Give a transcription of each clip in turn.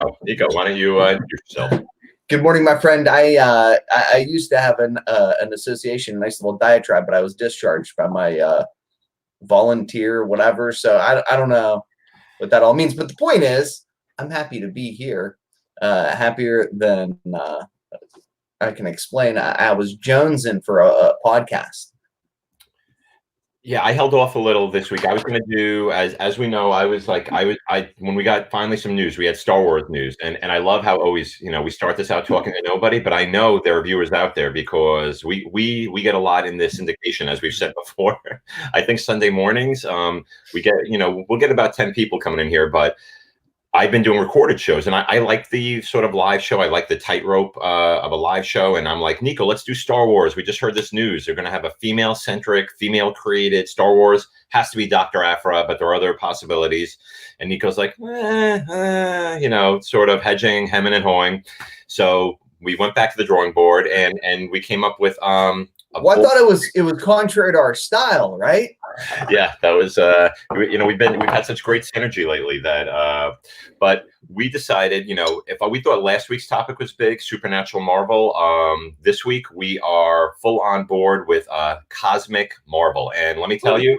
Oh, Nico, why don't you introduce yourself? Good morning, my friend. I used to have an association, a nice little diatribe, but I was discharged by my volunteer, whatever. So I don't know what that all means. But the point is, I'm happy to be here. Happier than I can explain. I was jonesing for a podcast. Yeah, I held off a little this week. I was going to do, as we know, when we got finally some news, we had Star Wars news, and I love how always, we start this out talking to nobody, but I know there are viewers out there because we get a lot in this syndication, as we've said before. I think Sunday mornings, we get, we'll get about 10 people coming in here, but I've been doing recorded shows, and I like the sort of live show. I like the tightrope of a live show, and I'm like, Nico, let's do Star Wars. We just heard this news. They're going to have a female-centric, female-created Star Wars. Has to be Dr. Aphra, but there are other possibilities. And Nico's like, sort of hedging, hemming, and hawing. So we went back to the drawing board, and we came up with well, I thought it was contrary to our style, right? Yeah, that was we've had such great synergy lately that but we decided, if we thought last week's topic was big, Supernatural Marvel, this week we are full on board with Cosmic Marvel. And let me tell you,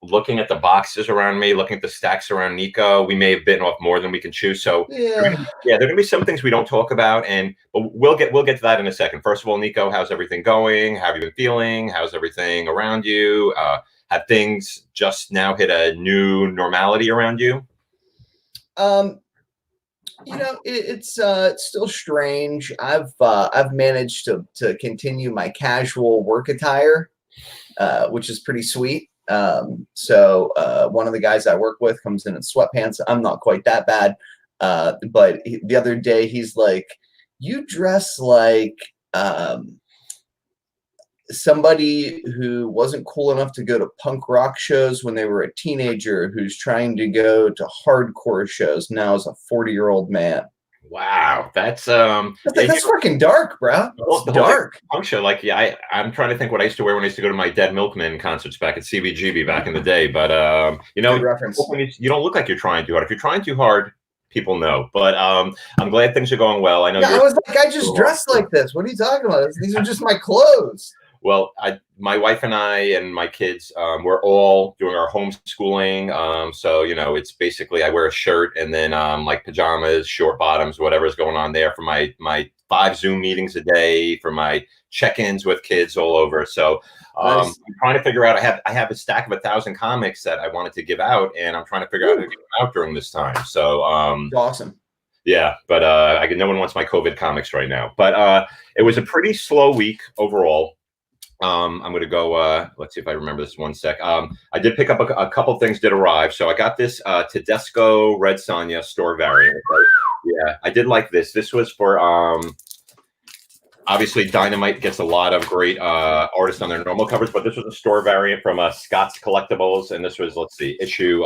looking at the boxes around me, looking at the stacks around Nico, we may have bitten off more than we can chew. So there are gonna be some things we don't talk about, but we'll get to that in a second. First of all, Nico, how's everything going? How have you been feeling? How's everything around you? Have things just now hit a new normality around you? It's still strange. I've managed to continue my casual work attire, which is pretty sweet. So one of the guys I work with comes in sweatpants. I'm not quite that bad. But the other day he's like, you dress like somebody who wasn't cool enough to go to punk rock shows when they were a teenager, who's trying to go to hardcore shows now as a 40-year-old man. Wow, that's fucking dark, bro. It's dark. Punk show, I'm trying to think what I used to wear when I used to go to my Dead Milkmen concerts back at CBGB back in the day. But good reference. You don't look like you're trying too hard. If you're trying too hard, people know. But I'm glad things are going well. I know. Yeah, I was like, I just dressed like this. What are you talking about? These are just my clothes. Well, my wife and I and my kids, we're all doing our homeschooling. So, it's basically I wear a shirt and then like pajamas, short bottoms, whatever's going on there for my 5 Zoom meetings a day, for my check-ins with kids all over. So nice. I'm trying to figure out, I have a stack of 1,000 comics that I wanted to give out, and I'm trying to figure out how to give them out during this time. So awesome. Yeah, but no one wants my COVID comics right now. But it was a pretty slow week overall. I'm going to go, let's see if I remember this one sec. I did pick up a couple things did arrive. So I got this Tedesco Red Sonja store variant. Right? Yeah, I did like this. This was for, obviously Dynamite gets a lot of great artists on their normal covers, but this was a store variant from Scott's Collectibles. And this was, let's see, issue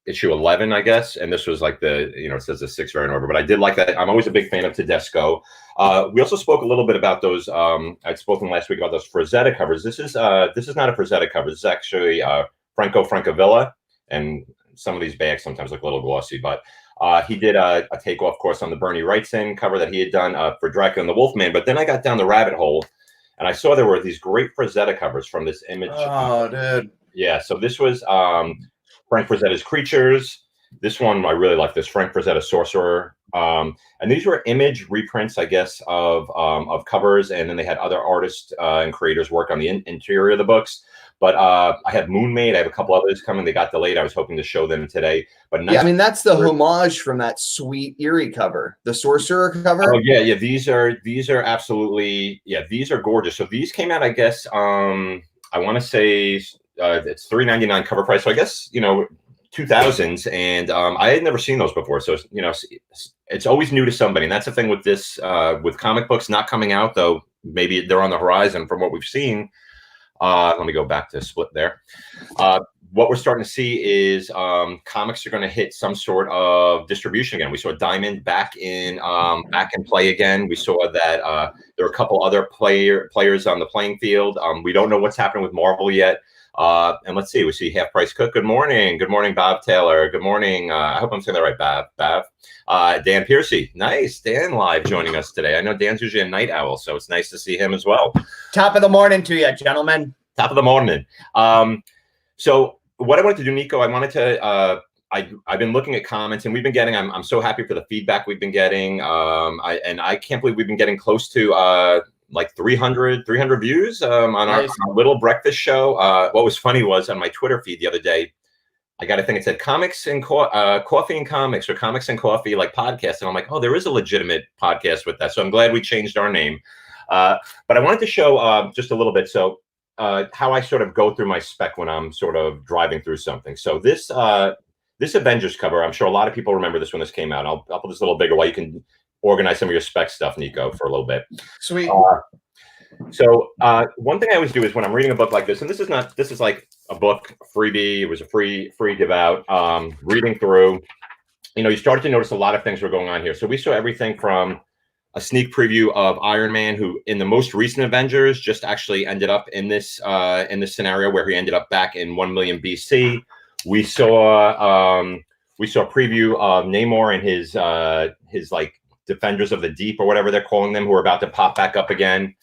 11, I guess. And this was like it says the 6 variant over, but I did like that. I'm always a big fan of Tedesco. We also spoke a little bit about those. I'd spoken last week about those Frazetta covers. This is not a Frazetta cover. This is actually Franco Francavilla, and some of these bags sometimes look a little glossy, but he did a takeoff course on the Bernie Wrightson cover that he had done for Dracula and the Wolfman. But then I got down the rabbit hole, and I saw there were these great Frazetta covers from this Image. Oh, dude. Yeah, so this was Frank Frazetta's Creatures. This one, I really like this, Frank Frazetta Sorcerer. And these were Image reprints, I guess, of covers. And then they had other artists and creators work on the interior of the books. But I had Moonmaid. I have a couple others coming. They got delayed. I was hoping to show them today. But yeah, I mean, that's the homage from that sweet Eerie cover, the Sorcerer cover. Oh, yeah. These are absolutely, these are gorgeous. So these came out, I guess, I want to say it's $3.99 cover price. So I guess, 2000s, and I had never seen those before, so it's always new to somebody. And that's the thing with this with comic books not coming out, though maybe they're on the horizon from what we've seen. Let me go back to Split there. What we're starting to see is comics are going to hit some sort of distribution again. We saw Diamond back in play again. We saw that there are a couple other players on the playing field. We don't know what's happening with Marvel yet. And let's see, we see Half Price Cook. Good morning, Bob Taylor. Good morning. I hope I'm saying that right, Bav. Dan Piercy. Nice. Dan live joining us today. I know Dan's usually a night owl, so it's nice to see him as well. Top of the morning to you, gentlemen. Top of the morning. So what I wanted to do, Nico, I wanted to I've been looking at comments, and we've been getting, I'm so happy for the feedback we've been getting. I can't believe we've been getting close to like 300 views on our little breakfast show. What was funny was on my Twitter feed the other day, I got a thing that said comics and coffee and comics, or comics and coffee, like podcast. And I'm like, oh, there is a legitimate podcast with that. So I'm glad we changed our name. But I wanted to show just a little bit. So how I sort of go through my spec when I'm sort of driving through something. So this Avengers cover, I'm sure a lot of people remember this when this came out. I'll put this a little bigger while you can organize some of your spec stuff, Nico, for a little bit. Sweet. So one thing I always do is when I'm reading a book like this, and this is like a book freebie. It was a free give out. Reading through, you started to notice a lot of things were going on here. So we saw everything from a sneak preview of Iron Man, who in the most recent Avengers just actually ended up in this scenario where he ended up back in 1 million BC. We saw a preview of Namor and his like Defenders of the Deep, or whatever they're calling them, who are about to pop back up again.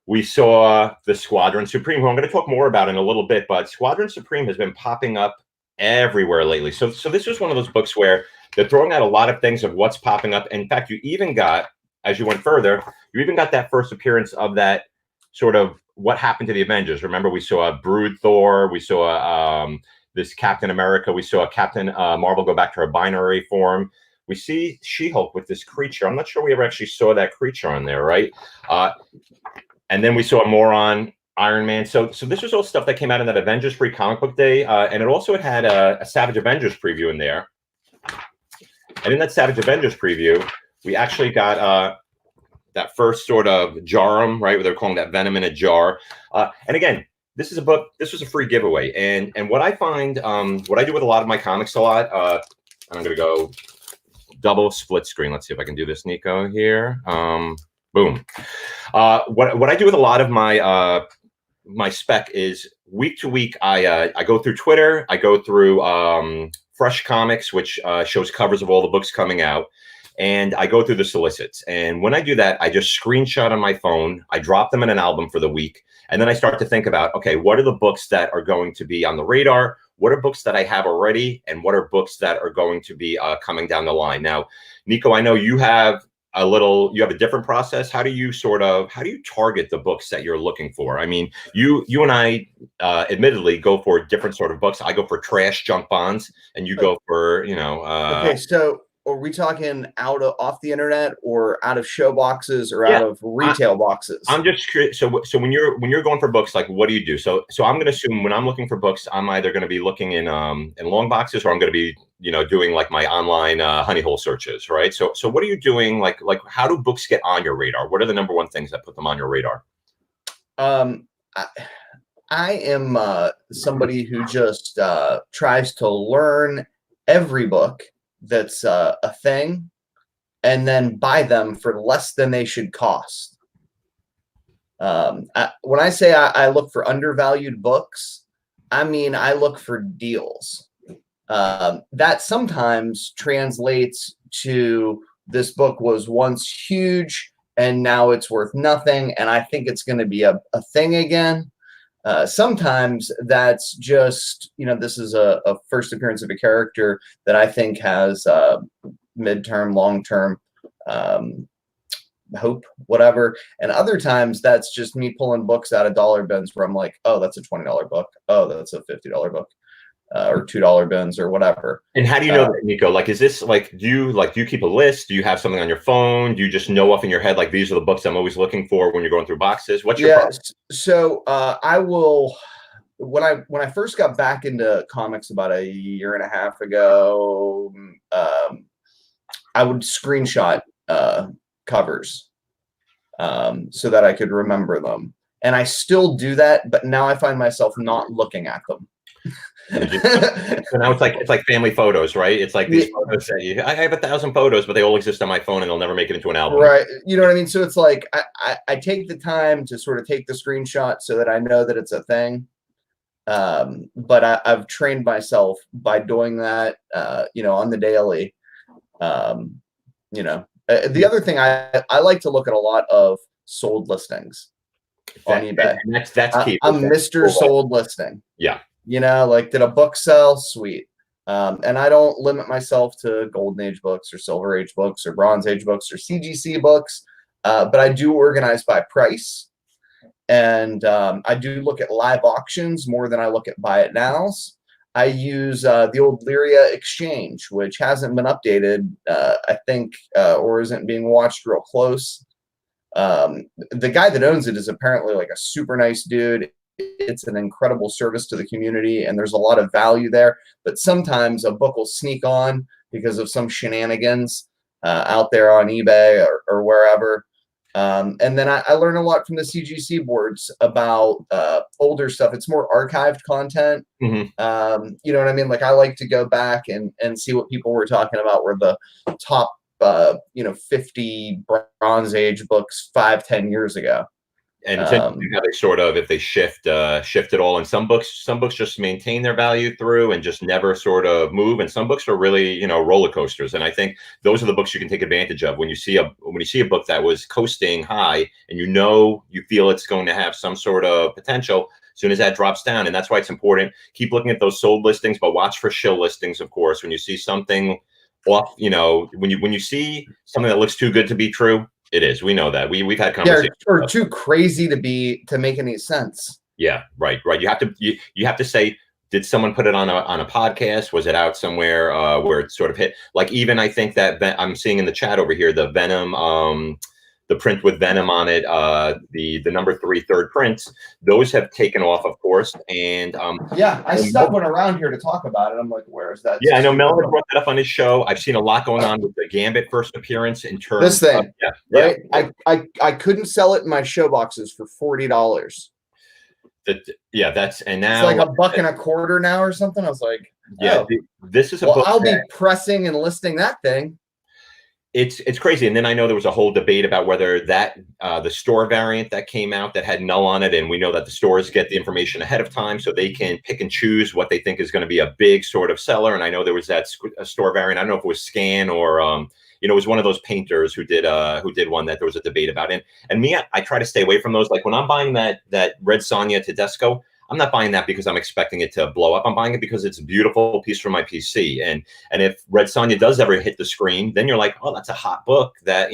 We saw the Squadron Supreme, who I'm going to talk more about in a little bit, but Squadron Supreme has been popping up everywhere lately. So this was one of those books where they're throwing out a lot of things of what's popping up. In fact, you even got, as you went further, you even got that first appearance of that sort of what happened to the Avengers. Remember, we saw a Brood Thor, we saw this Captain America, we saw Captain Marvel go back to her binary form. We see She-Hulk with this creature. I'm not sure we ever actually saw that creature on there, right? And then we saw more on Iron Man. So this was all stuff that came out in that Avengers Free Comic Book Day. And it also had a Savage Avengers preview in there. And in that Savage Avengers preview, we actually got that first sort of jarum, right? Where they're calling that Venom in a jar. And again, this is a book. This was a free giveaway. And what I find, what I do with a lot of my comics a lot, and I'm going to go double split screen. Let's see if I can do this, Nico, here. Boom. What I do with a lot of my my spec is week to week, I go through Twitter. I go through Fresh Comics, which shows covers of all the books coming out. And I go through the solicits. And when I do that, I just screenshot on my phone. I drop them in an album for the week. And then I start to think about, okay, what are the books that are going to be on the radar? What are books that I have already? And what are books that are going to be coming down the line? Now, Nico, I know you have a different process. How do you target the books that you're looking for? I mean, you and I admittedly go for different sort of books. I go for trash junk bonds, and you go for, okay, so are we talking off the internet, or out of show boxes, or out of retail boxes? I'm just curious. So when you're going for books, like, what do you do? So I'm going to assume when I'm looking for books, I'm either going to be looking in long boxes, or I'm going to be doing like my online honey hole searches, right? So what are you doing? Like how do books get on your radar? What are the number one things that put them on your radar? I am somebody who just tries to learn every book that's a thing, and then buy them for less than they should cost. When I say I look for undervalued books, I mean I look for deals. That sometimes translates to this book was once huge and now it's worth nothing, and I think it's going to be a thing again. Sometimes that's just, this is a first appearance of a character that I think has midterm, long-term hope, whatever. And other times that's just me pulling books out of dollar bins where I'm like, oh, that's a $20 book. Oh, that's a $50 book. Or $2 bins or whatever. And how do you know that, Nico? Like, is this do you keep a list? Do you have something on your phone? Do you just know off in your head, like, these are the books I'm always looking for when you're going through boxes? What's your process? So I will, when I first got back into comics about a year and a half ago, I would screenshot covers so that I could remember them. And I still do that, but now I find myself not looking at them. So now it's like family photos, right? It's like these photos that I have 1,000 photos, but they all exist on my phone and they'll never make it into an album. Right. You know what I mean? So it's like I take the time to sort of take the screenshot so that I know that it's a thing. But I've trained myself by doing that, on the daily. You know, the other thing I like to look at a lot of sold listings on eBay. And that's key. I'm Mr. Sold Listing. Yeah. You know, like, did a book sell? Sweet. And I don't limit myself to Golden Age books or Silver Age books or Bronze Age books or CGC books, but I do organize by price. And I do look at live auctions more than I look at buy it nows. I use the old Lyria Exchange, which hasn't been updated, I think, or isn't being watched real close. The guy that owns it is apparently like a super nice dude. It's an incredible service to the community, and there's a lot of value there. But sometimes a book will sneak on because of some shenanigans out there on eBay or wherever. And then I learn a lot from the CGC boards about older stuff. It's more archived content. Mm-hmm. You know what I mean? Like, I like to go back and see what people were talking about were the top 50 Bronze Age books 5-10 years ago. And how they sort of, if they shift it all, and some books just maintain their value through and just never sort of move, and some books are really roller coasters. And I think those are the books you can take advantage of when you see a book that was coasting high, and you feel it's going to have some sort of potential. As soon as that drops down, and that's why it's important. Keep looking at those sold listings, but watch for shill listings, of course. When you see something off, when you see something that looks too good to be true. It is. We know that. We've had conversations. Yeah, or too crazy to make any sense. Yeah, right. You have to say, did someone put it on a podcast? Was it out somewhere where it sort of hit? Like, even I think that I'm seeing in the chat over here, the Venom, the print with Venom on it, the number 3 third print, those have taken off, of course. And yeah, I stuck one around here to talk about it. I'm like, where is that? Yeah, I know Mel had brought that up on his show. I've seen a lot going on with the Gambit first appearance in terms this thing. Right? I couldn't sell it in my show boxes for $40. That's, and now it's like $1.25 now or something. I was like, yeah, this is a book. I'll be pressing and listing that thing. It's crazy. And then I know there was a whole debate about whether that the store variant that came out that had null on it, and we know that the stores get the information ahead of time so they can pick and choose what they think is going to be a big sort of seller. And I know there was that store variant. I don't know if it was Scan or it was one of those painters who did one that there was a debate about. And me, I try to stay away from those. Like, when I'm buying that Red Sonja Tedesco, I'm not buying that because I'm expecting it to blow up. I'm buying it because it's a beautiful piece for my PC. And if Red Sonja does ever hit the screen, then you're like, oh, that's a hot book that,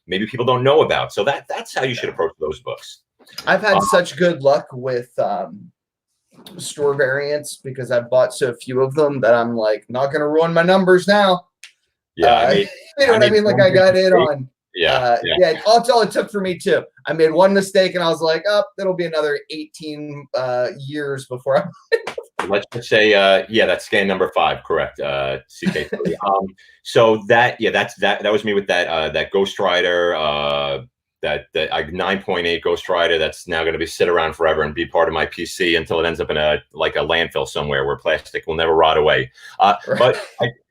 maybe people don't know about. So that's how you should approach those books. I've had such good luck with store variants because I've bought so few of them that I'm like, not going to ruin my numbers now. Yeah. You know what I mean? Like, I got in on. Yeah. That's all it took for me too. I made one mistake and I was like, oh, it'll be another 18 years before Let's just say, that's Scan number 5, correct? CK3. So that was me with that Ghost Rider, that 9.8 Ghost Rider that's now going to be sit around forever and be part of my PC until it ends up in a landfill somewhere where plastic will never rot away.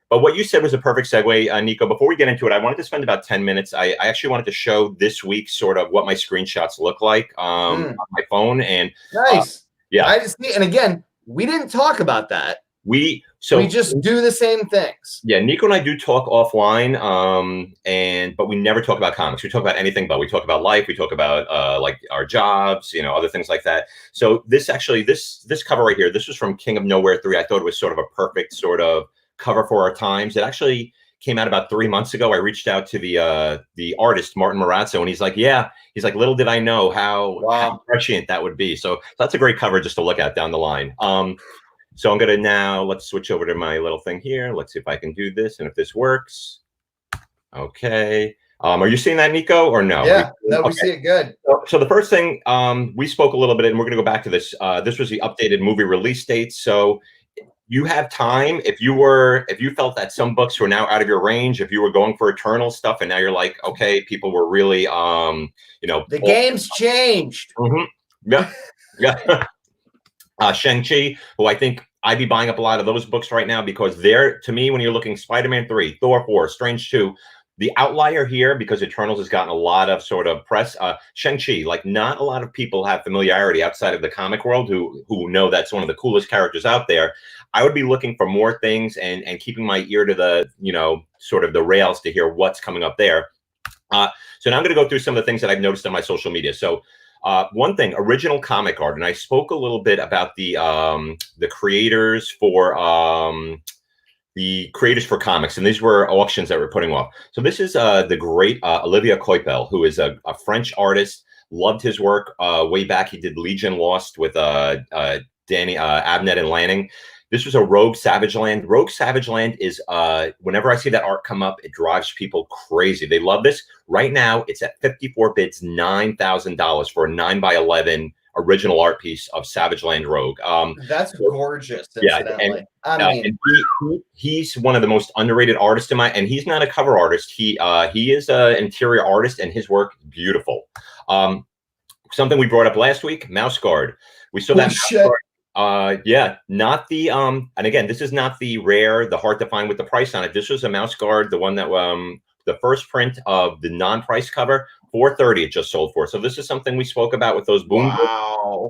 But what you said was a perfect segue, Nico. Before we get into it, I wanted to spend about 10 minutes. I actually wanted to show this week sort of what my screenshots look like on my phone. And nice. I just see, and again, we didn't talk about that. We just do the same things. Yeah, Nico and I do talk offline, but we never talk about comics. We talk about anything, but we talk about life. We talk about like our jobs, other things like that. So this cover right here, this was from King of Nowhere 3. I thought it was sort of a perfect sort of cover for our times. It actually came out about 3 months ago. I reached out to the artist Martin Marazzo, and he's like, little did I know how prescient that would be. So that's a great cover just to look at down the line. So I'm gonna now, let's switch over to my little thing here. Let's see if I can do this and if this works. Okay. Are you seeing that, Nico, or no? Yeah, we see it good. So the first thing, we spoke a little bit, and we're gonna go back to this. This was the updated movie release date. So you have time if you felt that some books were now out of your range, if you were going for Eternal stuff, and now you're like, okay, people were really, the game's changed. Yeah. Shang-Chi, who I think I'd be buying up a lot of those books right now because they're, to me, when you're looking Spider-Man 3, Thor 4, Strange 2, The outlier here, because Eternals has gotten a lot of sort of press, Shang-Chi, like not a lot of people have familiarity outside of the comic world who know that's one of the coolest characters out there. I would be looking for more things and keeping my ear to the, you know, sort of the rails to hear what's coming up there. So now I'm going to go through some of the things that I've noticed on my social media. So one thing, original comic art, and I spoke a little bit about the creators for comics, and these were auctions that we're putting off. So this is the great Olivier Coipel, who is a French artist. Loved his work way back. He did Legion Lost with Danny Abnett and Lanning. This was a Rogue Savage Land. Rogue Savage Land is, whenever I see that art come up, it drives people crazy. They love this. Right now, it's at 54 bids, $9,000 for a 9x11 original art piece of Savage Land Rogue. That's gorgeous, incidentally. Yeah, and he's one of the most underrated artists in and he's not a cover artist. He is an interior artist, and his work is beautiful. Something we brought up last week, Mouse Guard. We saw that Mouse Guard. Yeah, not the and again, this is not the rare, the hard to find with the price on it. This was a Mouse Guard, the one that the first print of the non-price cover, $430 it just sold for. So this is something we spoke about with those boom. Wow.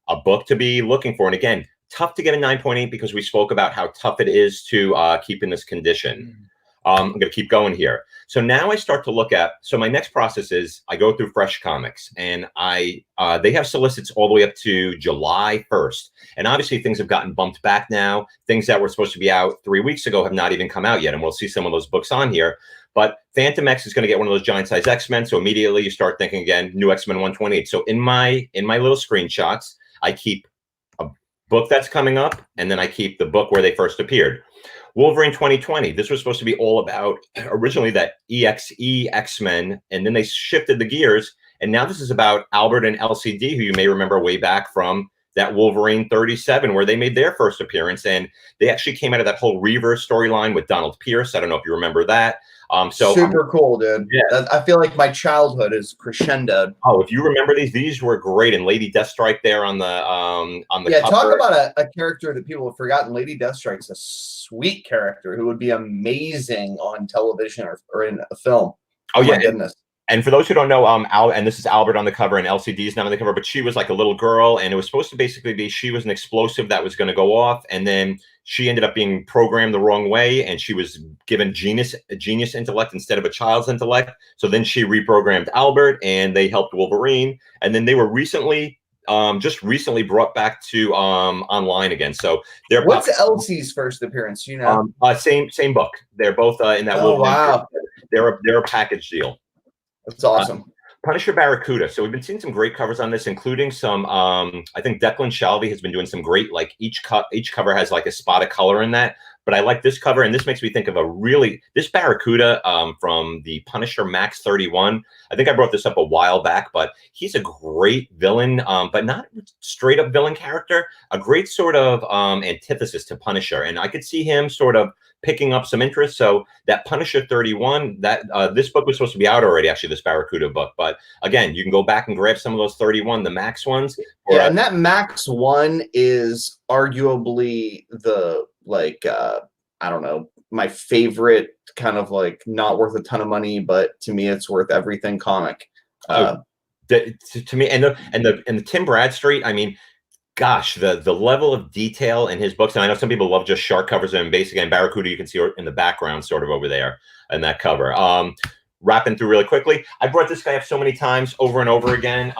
A book to be looking for. And again, tough to get a 9.8 because we spoke about how tough it is to keep in this condition. I'm going to keep going here. So now I start to look at, so my next process is I go through Fresh Comics, and they have solicits all the way up to July 1st. And obviously things have gotten bumped back now. Things that were supposed to be out 3 weeks ago have not even come out yet. And we'll see some of those books on here. But Phantom X is going to get one of those giant size X-Men. So immediately you start thinking again, new X-Men 128. So in my little screenshots, I keep a book that's coming up, and then I keep the book where they first appeared. Wolverine 2020. This was supposed to be all about originally that EXE X-Men, and then they shifted the gears, and now this is about Albert and LCD, who you may remember way back from that Wolverine 37, where they made their first appearance, and they actually came out of that whole Reverse storyline with Donald Pierce. I don't know if you remember that. So super cool, dude. Yeah. I feel like my childhood is crescendoed. Oh, if you remember these were great, and Lady Deathstrike there on the yeah. cover. Talk about a character that people have forgotten. Lady Deathstrike's a sweet character who would be amazing on television or in a film. Oh yeah, my goodness. And for those who don't know, and this is Albert on the cover, and LCD is not on the cover, but she was like a little girl, and it was supposed to basically be she was an explosive that was going to go off, and then she ended up being programmed the wrong way, and she was given a genius intellect instead of a child's intellect. So then she reprogrammed Albert, and they helped Wolverine, and then they were just recently brought back to online again. So they're what's Elsie's first appearance? You know, same book. They're both in that. Oh wow, they're a package deal. That's awesome. Punisher Barracuda. So we've been seeing some great covers on this, including some. I think Declan Shalvey has been doing some great. Like each cover has like a spot of color in that. But I like this cover, and this makes me think of this Barracuda from the Punisher Max 31. I think I brought this up a while back, but he's a great villain, but not straight up villain character. A great sort of antithesis to Punisher, and I could see him sort of picking up some interest. So that Punisher 31, that this book was supposed to be out already, actually, this Barracuda book. But again, you can go back and grab some of those 31, the Max ones. Yeah, and that Max one is arguably the I don't know, my favorite kind of like not worth a ton of money, but to me it's worth everything comic. To me, and the Tim Bradstreet, I mean, gosh, the level of detail in his books, and I know some people love just shark covers, and basically in Barracuda you can see in the background sort of over there in that cover. Wrapping through really quickly, I brought this guy up so many times over and over again.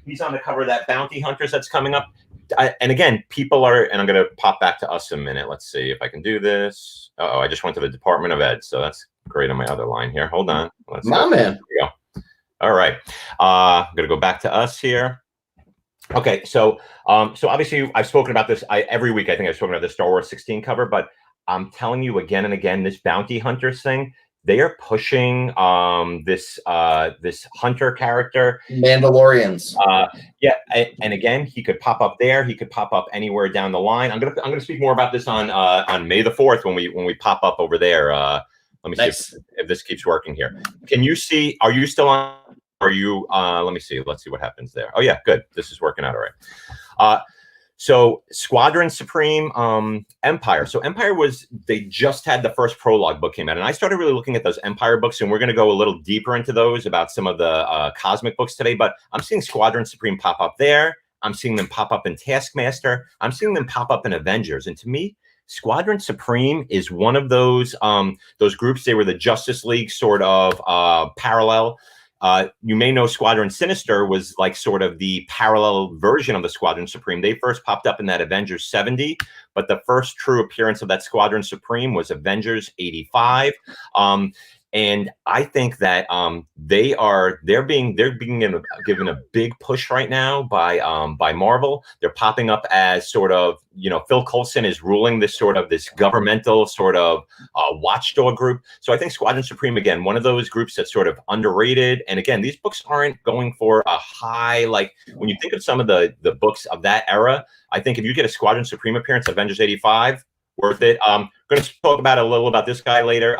He's on the cover of that Bounty Hunters that's coming up. And again, people are, and I'm going to pop back to us a minute. Let's see if I can do this. Uh-oh, I just went to the Department of Ed, so that's great on my other line here. Hold on. My man. There we go. All right. I'm going to go back to us here. Okay, so obviously I've spoken about this every week. I think I've spoken about the Star Wars 16 cover, but I'm telling you again and again, this Bounty Hunters thing, they are pushing this hunter character, Mandalorians. Yeah, and again, he could pop up there. He could pop up anywhere down the line. I'm gonna speak more about this on May the 4th when we pop up over there. Let me see if this keeps working here. Can you see? Are you still on? Are you? Let me see. Let's see what happens there. Oh yeah, good. This is working out all right. So Squadron Supreme, Empire. So Empire they just had the first prologue book came out, and I started really looking at those Empire books, and we're going to go a little deeper into those about some of the cosmic books today. But I'm seeing Squadron Supreme pop up there. I'm seeing them pop up in Taskmaster. I'm seeing them pop up in Avengers. And to me, Squadron Supreme is one of those groups. They were the Justice League sort of parallel. You may know Squadron Sinister was like sort of the parallel version of the Squadron Supreme. They first popped up in that Avengers 70, but the first true appearance of that Squadron Supreme was Avengers 85. And I think that they're being given a big push right now by Marvel. They're popping up as sort of, Phil Coulson is ruling this governmental sort of watchdog group. So I think Squadron Supreme, again, one of those groups that's sort of underrated. And again, these books aren't going for a high, like when you think of some of the books of that era, I think if you get a Squadron Supreme appearance, Avengers 85, worth it. Going to talk about a little about this guy later.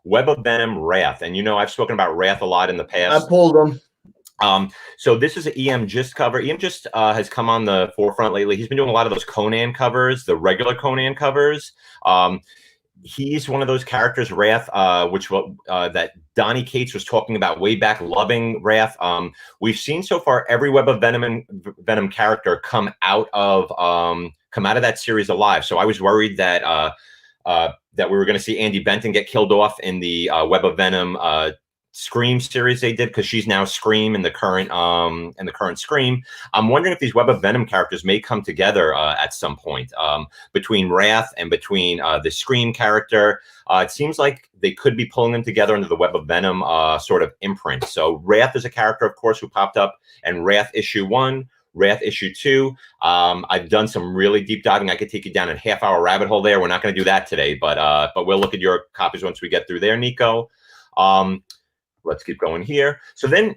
Web of Venom Wrath. And I've spoken about Wrath a lot in the past. I pulled them. So this is an EM Gist cover. EM Gist has come on the forefront lately. He's been doing a lot of those Conan covers, the regular Conan covers. He's one of those characters, Wrath, that Donny Cates was talking about way back, loving Wrath. We've seen so far every Web of Venom character come out of that series alive. So I was worried that we were going to see Andy Benton get killed off in the Web of Venom Scream series they did, because she's now Scream in the current Scream. I'm wondering if these Web of Venom characters may come together at some point between Wrath and between the Scream character. It seems like they could be pulling them together under the Web of Venom sort of imprint. So Wrath is a character, of course, who popped up in Wrath issue 1. Wrath issue 2. I've done some really deep diving. I could take you down a half-hour rabbit hole there. We're not going to do that today, but we'll look at your copies once we get through there, Nico. Let's keep going here. So then,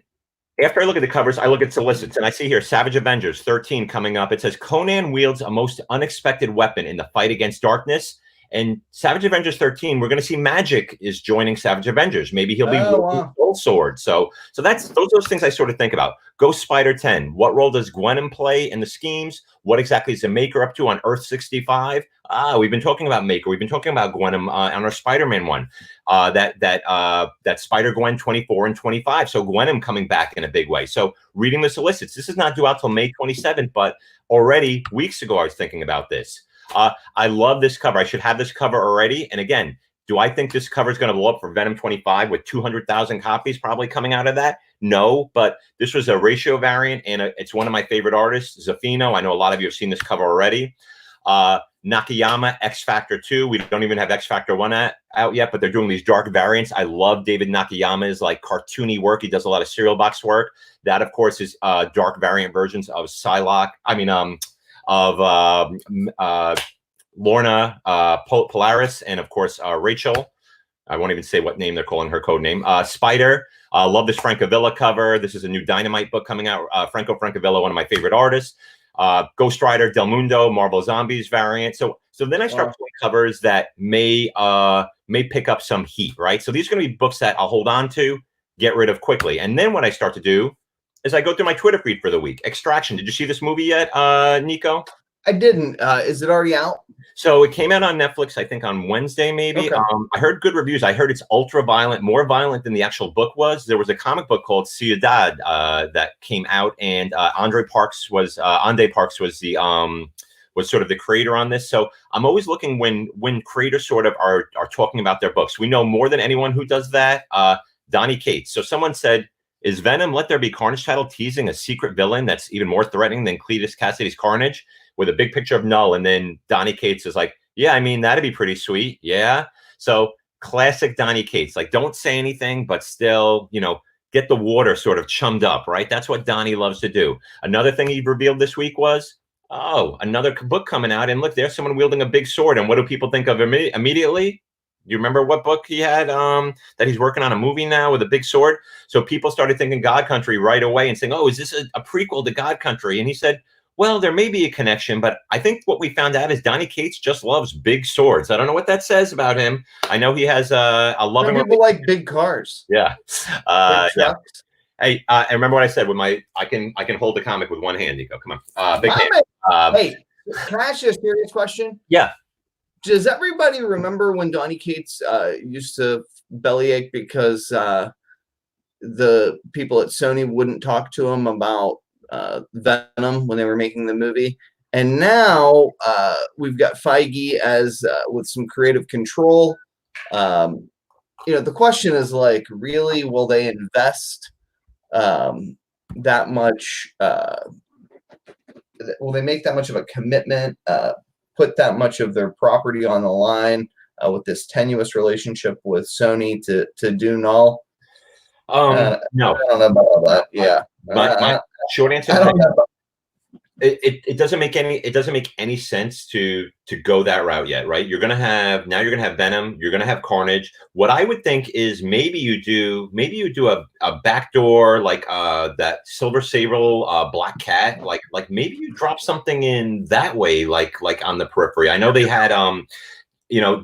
after I look at the covers, I look at solicits, and I see here Savage Avengers 13 coming up. It says Conan wields a most unexpected weapon in the fight against darkness. And Savage Avengers 13, we're going to see Magic is joining Savage Avengers. Maybe he'll be wielding Soul Sword. So those are those things I sort of think about. Ghost Spider 10. What role does Gwenom play in the schemes? What exactly is the Maker up to on Earth 65? We've been talking about Maker. We've been talking about Gwenom on our Spider-Man one. That Spider-Gwen 24 and 25. So Gwenom coming back in a big way. So reading the solicits. This is not due out till May 27th, but already weeks ago I was thinking about this. I love this cover. I should have this cover already. And again, do I think this cover is going to blow up for Venom 25 with 200,000 copies probably coming out of that? No, but this was a ratio variant, and it's one of my favorite artists, Zafino. I know a lot of you have seen this cover already. Nakayama, X Factor 2. We don't even have X Factor 1 out yet, but they're doing these dark variants. I love David Nakayama's like cartoony work. He does a lot of serial box work. That, of course, is dark variant versions of Psylocke. Lorna Polaris, and of course Rachel. I won't even say what name they're calling her code name. Spider. Love this Francavilla cover. This is a new Dynamite book coming out. Franco Francavilla, one of my favorite artists. Ghost Rider, Del Mundo, Marvel Zombies variant. So then I start pulling covers that may pick up some heat, right? So these are going to be books that I'll hold on to, get rid of quickly. And then what I start to do is I go through my Twitter feed for the week. Extraction. Did you see this movie yet, Nico? I didn't. Is it already out? So it came out on Netflix, I think on Wednesday, maybe. Okay. I heard good reviews. I heard it's ultra violent, more violent than the actual book was. There was a comic book called Ciudad that came out, and Ande Parks was sort of the creator on this. So I'm always looking when creators sort of are talking about their books. We know more than anyone who does that. Donny Cates. So someone said, is Venom Let There Be Carnage title teasing a secret villain that's even more threatening than Cletus Cassidy's Carnage, with a big picture of Null? And then Donny Cates is like, yeah, I mean, that'd be pretty sweet. Yeah. So classic Donny Cates, like, don't say anything, but still, get the water sort of chummed up, right? That's what Donny loves to do. Another thing he revealed this week was, another book coming out. And look, there's someone wielding a big sword. And what do people think of immediately? You remember what book he had that he's working on a movie now with a big sword? So people started thinking God Country right away and saying, oh, is this a prequel to God Country? And he said, well, there may be a connection, but I think what we found out is Donny Cates just loves big swords. I don't know what that says about him. I know he has a loving. People like big cars. Yeah. Yeah. Hey, and remember what I said with I can hold the comic with one hand, Nico. Come on. Big hand. Hey, Can I ask you a serious question? Yeah. Does everybody remember when Donny Cates used to bellyache because the people at Sony wouldn't talk to him about Venom when they were making the movie? And now we've got Feige as with some creative control. The question is like, really, will they invest that much? Will they make that much of a commitment? Put that much of their property on the line with this tenuous relationship with Sony to do null? No, I don't know about all that. Yeah, my short answer. I don't know. It doesn't make any sense to go that route yet, right? You're gonna have Venom, you're gonna have Carnage. What I would think is maybe you do a backdoor like that Silver Sable Black Cat, like maybe you drop something in that way, like on the periphery. I know they had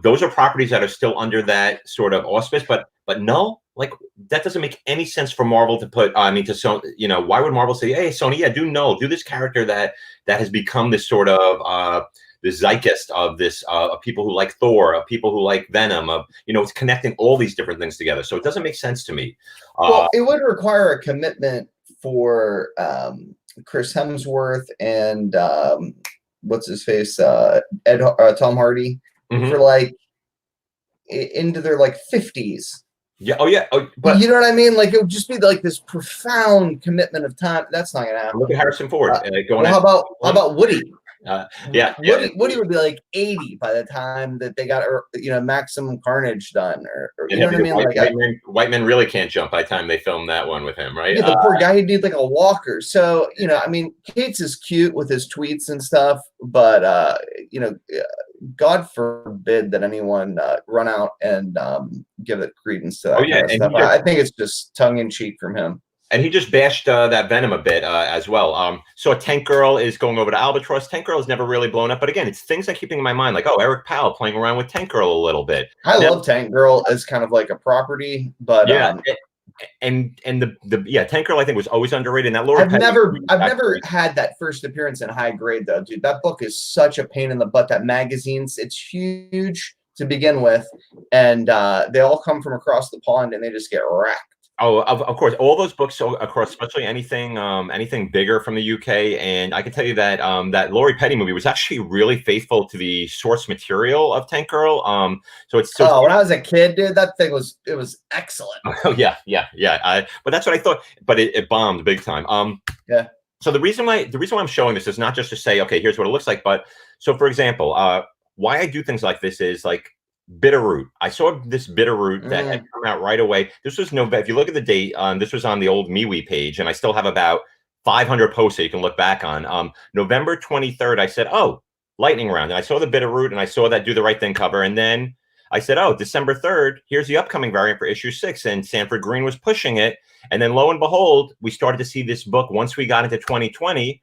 those are properties that are still under that sort of auspice, but no, like that doesn't make any sense for Marvel to put. I mean, to Sony, why would Marvel say, "Hey, Sony, yeah, do this character that has become this sort of the zeitgeist of this of people who like Thor, of people who like Venom, of it's connecting all these different things together." So it doesn't make sense to me. Well, it would require a commitment for Chris Hemsworth and what's his face, Tom Hardy, for like into their like 50s. Yeah. Oh, yeah. But you know what I mean? Like it would just be like this profound commitment of time. That's not gonna happen. Look at Harrison Ford. How about Woody? Woody would be like 80 by the time that they got Maximum Carnage done, or you know what I mean? White men really can't jump by the time they filmed that one with him, right? Yeah, the poor guy, he did like a walker. So I mean, Cates is cute with his tweets and stuff, but God forbid that anyone run out and give it credence to that kind of stuff. I think it's just tongue in cheek from him. And he just bashed that Venom a bit as well. So Tank Girl is going over to Albatross. Tank Girl has never really blown up, but again, it's things I'm keeping in my mind, like Eric Powell playing around with Tank Girl a little bit. I love Tank Girl as kind of like a property, but and the Tank Girl I think was always underrated. And that Laura I've never had that first appearance in high grade though, dude. That book is such a pain in the butt. That magazine's it's huge to begin with, and they all come from across the pond, and they just get wrecked. Oh, of course, all those books across, especially anything bigger from the UK, and I can tell you that that Laurie Petty movie was actually really faithful to the source material of Tank Girl. When I was a kid, dude, that thing was excellent. Oh yeah. But that's what I thought. But it bombed big time. Yeah. So the reason why I'm showing this is not just to say, okay, here's what it looks like, but so for example, why I do things like this is like Bitterroot. I saw this Bitterroot that had come out right away. This was November. If you look at the date, this was on the old MeWe page, and I still have about 500 posts that you can look back on. November 23rd, I said, "Oh, lightning round," and I saw the Bitterroot, and I saw that Do the Right Thing cover, and then I said, "Oh, December 3rd, here's the upcoming variant for issue 6," and Sanford Green was pushing it, and then lo and behold, we started to see this book once we got into 2020.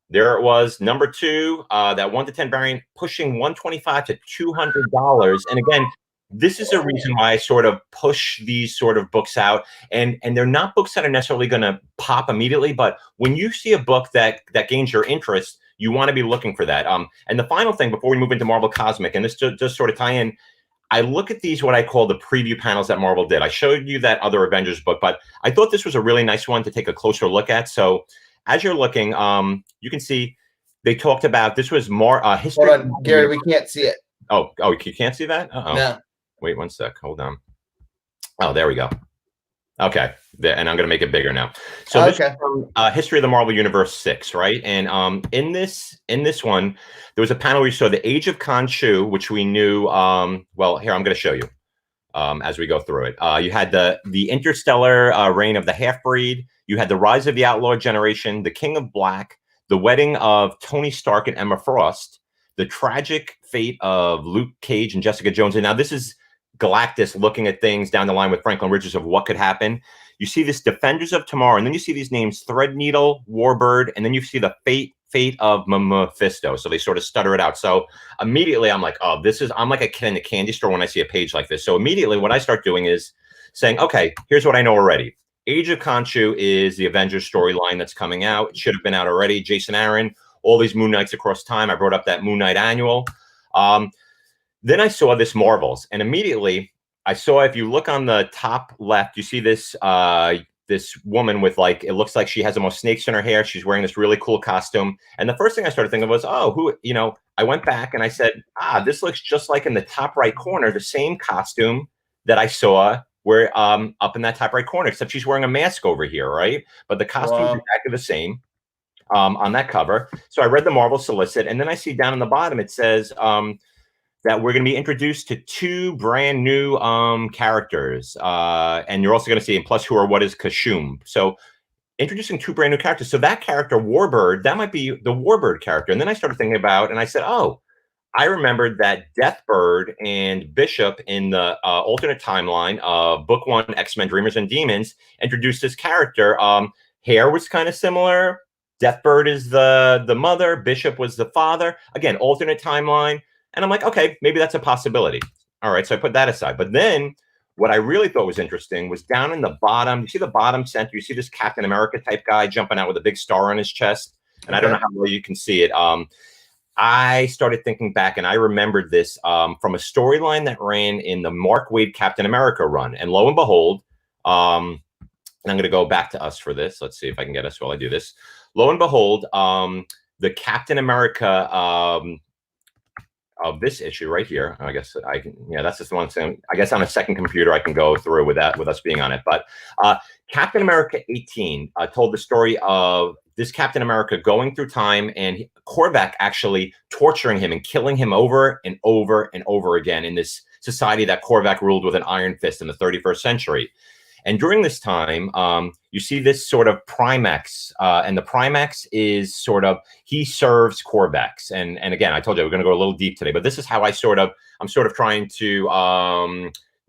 There it was, number 2, that 1 to 10 variant, pushing $125 to $200. And again, this is a reason why I sort of push these sort of books out. And they're not books that are necessarily going to pop immediately, but when you see a book that gains your interest, you want to be looking for that. And the final thing before we move into Marvel Cosmic, and this just sort of tie in, I look at these, what I call the preview panels that Marvel did. I showed you that other Avengers book, but I thought this was a really nice one to take a closer look at. So as you're looking, you can see they talked about, this was more history. Hold on, Gary, we can't see it. Oh, you can't see that? Uh-oh. No. Wait 1 sec. Hold on. Oh, there we go. Okay. And I'm going to make it bigger now. So this is from History of the Marvel Universe 6, right? And in this one, there was a panel where you saw the Age of Khonshu, which we knew, well, here, I'm going to show you as we go through it. You had the interstellar reign of the half-breed. You had the rise of the outlaw generation, the King of Black, the wedding of Tony Stark and Emma Frost, the tragic fate of Luke Cage and Jessica Jones. And now this is Galactus looking at things down the line with Franklin Richards of what could happen. You see this Defenders of Tomorrow, and then you see these names Threadneedle, Warbird, and then you see the fate of Mephisto. So they sort of stutter it out. So immediately I'm like, oh, I'm like a kid in the candy store when I see a page like this. So immediately what I start doing is saying, okay, here's what I know already. Age of Khonshu is the Avengers storyline that's coming out. It should have been out already. Jason Aaron, all these Moon Knights across time. I brought up that Moon Knight annual. Then I saw this Marvels, and immediately I saw, if you look on the top left, you see this this woman with, like, it looks like she has almost snakes in her hair. She's wearing this really cool costume. And the first thing I started thinking was, oh, who, you know, I went back and I said, this looks just like in the top right corner, the same costume that I saw where up in that top right corner, except she's wearing a mask over here, right? But the costume is exactly the same on that cover. So I read the Marvel solicit, and then I see down on the bottom it says that we're going to be introduced to 2 brand new characters, and you're also going to see, and plus who are what is Kashum. So introducing 2 brand new characters. So that character, Warbird, that might be the Warbird character. And then I started thinking about, and I said, oh, I remembered that Deathbird and Bishop in the alternate timeline of Book 1, X-Men Dreamers and Demons, introduced this character. Hair was kind of similar. Deathbird is the mother. Bishop was the father. Again, alternate timeline. And I'm like, okay, maybe that's a possibility. All right, so I put that aside. But then what I really thought was interesting was down in the bottom. You see the bottom center? You see this Captain America type guy jumping out with a big star on his chest? And I don't know how well you can see it. I started thinking back, and I remembered this from a storyline that ran in the Mark Waid Captain America run. And lo and behold, and I'm going to go back to us for this. Let's see if I can get us while I do this. Lo and behold, the Captain America of this issue right here. I guess I can, yeah, that's just the one thing. I guess on a second computer, I can go through with that, with us being on it. But Captain America 18 told the story of this Captain America going through time and Korvac actually torturing him and killing him over and over and over again in this society that Korvac ruled with an iron fist in the 31st century. And during this time, you see this sort of Primax, and the Primax is sort of, he serves Korvax. And again, I told you we're going to go a little deep today, but this is how I'm sort of trying to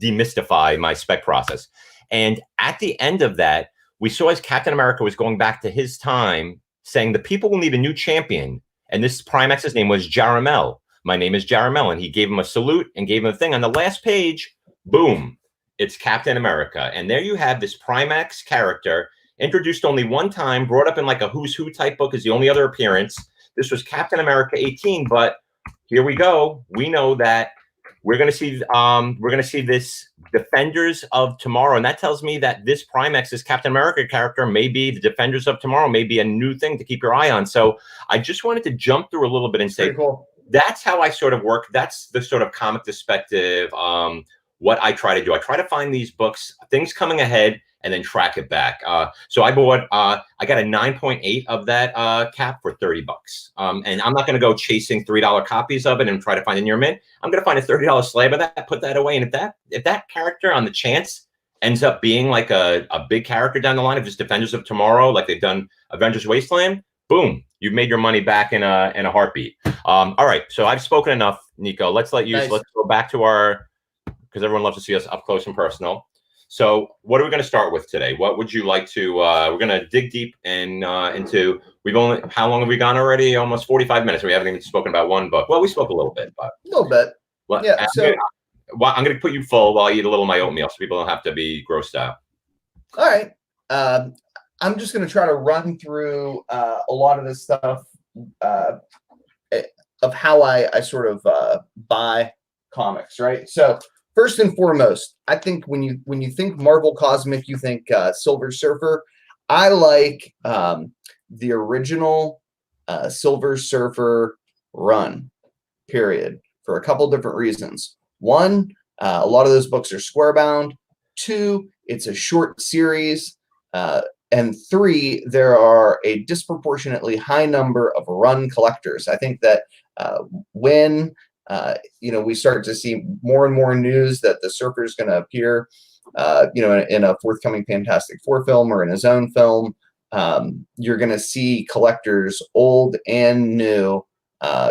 demystify my spec process. And at the end of that, we saw as Captain America was going back to his time, saying the people will need a new champion. And this Primax's name was Jaramel. My name is Jaramel. And he gave him a salute and gave him a thing. On the last page, boom, it's Captain America. And there you have this Primax character, introduced only one time, brought up in like a Who's Who type book as the only other appearance. This was Captain America 18, but here we go. We know that we're going to see this Defenders of Tomorrow. And that tells me that this Primax, this Captain America character, may be the Defenders of Tomorrow, may be a new thing to keep your eye on. So I just wanted to jump through a little bit and say, cool. That's how I sort of work. That's the sort of Comic DeSPECtive, what I try to do. I try to find these books, things coming ahead, and then track it back. So I bought, I got a 9.8 of that cap for $30. And I'm not going to go chasing $3 copies of it and try to find a near mint. I'm going to find a $30 slab of that, put that away. And if that character on the chance ends up being like a big character down the line of just Defenders of Tomorrow, like they've done Avengers Wasteland, boom, you've made your money back in a heartbeat. All right, so I've spoken enough, Nico. Let's go back to our, because everyone loves to see us up close and personal. So what are we going to start with today? What would you like to, we're going to dig deep and into, how long have we gone already? Almost 45 minutes. We haven't even spoken about one book. Well, we spoke a little bit, but. A little bit. Well, yeah. I'm going to put you full while I eat a little of my oatmeal so people don't have to be grossed out. All right. I'm just going to try to run through a lot of this stuff of how I sort of buy comics, right? So first and foremost, I think when you think Marvel Cosmic, you think Silver Surfer. I like the original Silver Surfer run, period, for a couple different reasons. One, a lot of those books are square bound. Two, it's a short series. And three, there are a disproportionately high number of run collectors. I think that when we start to see more and more news that the Surfer is going to appear, in a forthcoming Fantastic Four film or in his own film, you're going to see collectors, old and new,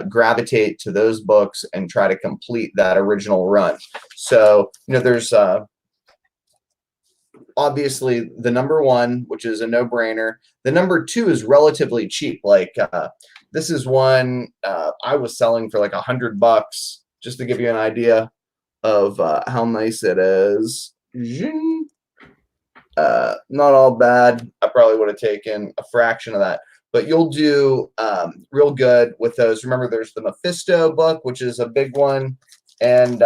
gravitate to those books and try to complete that original run. So, there's obviously the number one, which is a no-brainer. The number two is relatively cheap. Like this is one I was selling for like $100, just to give you an idea of how nice it is. Not all bad. I probably would have taken a fraction of that. but you'll do real good with those. Remember, there's the Mephisto book, which is a big one, and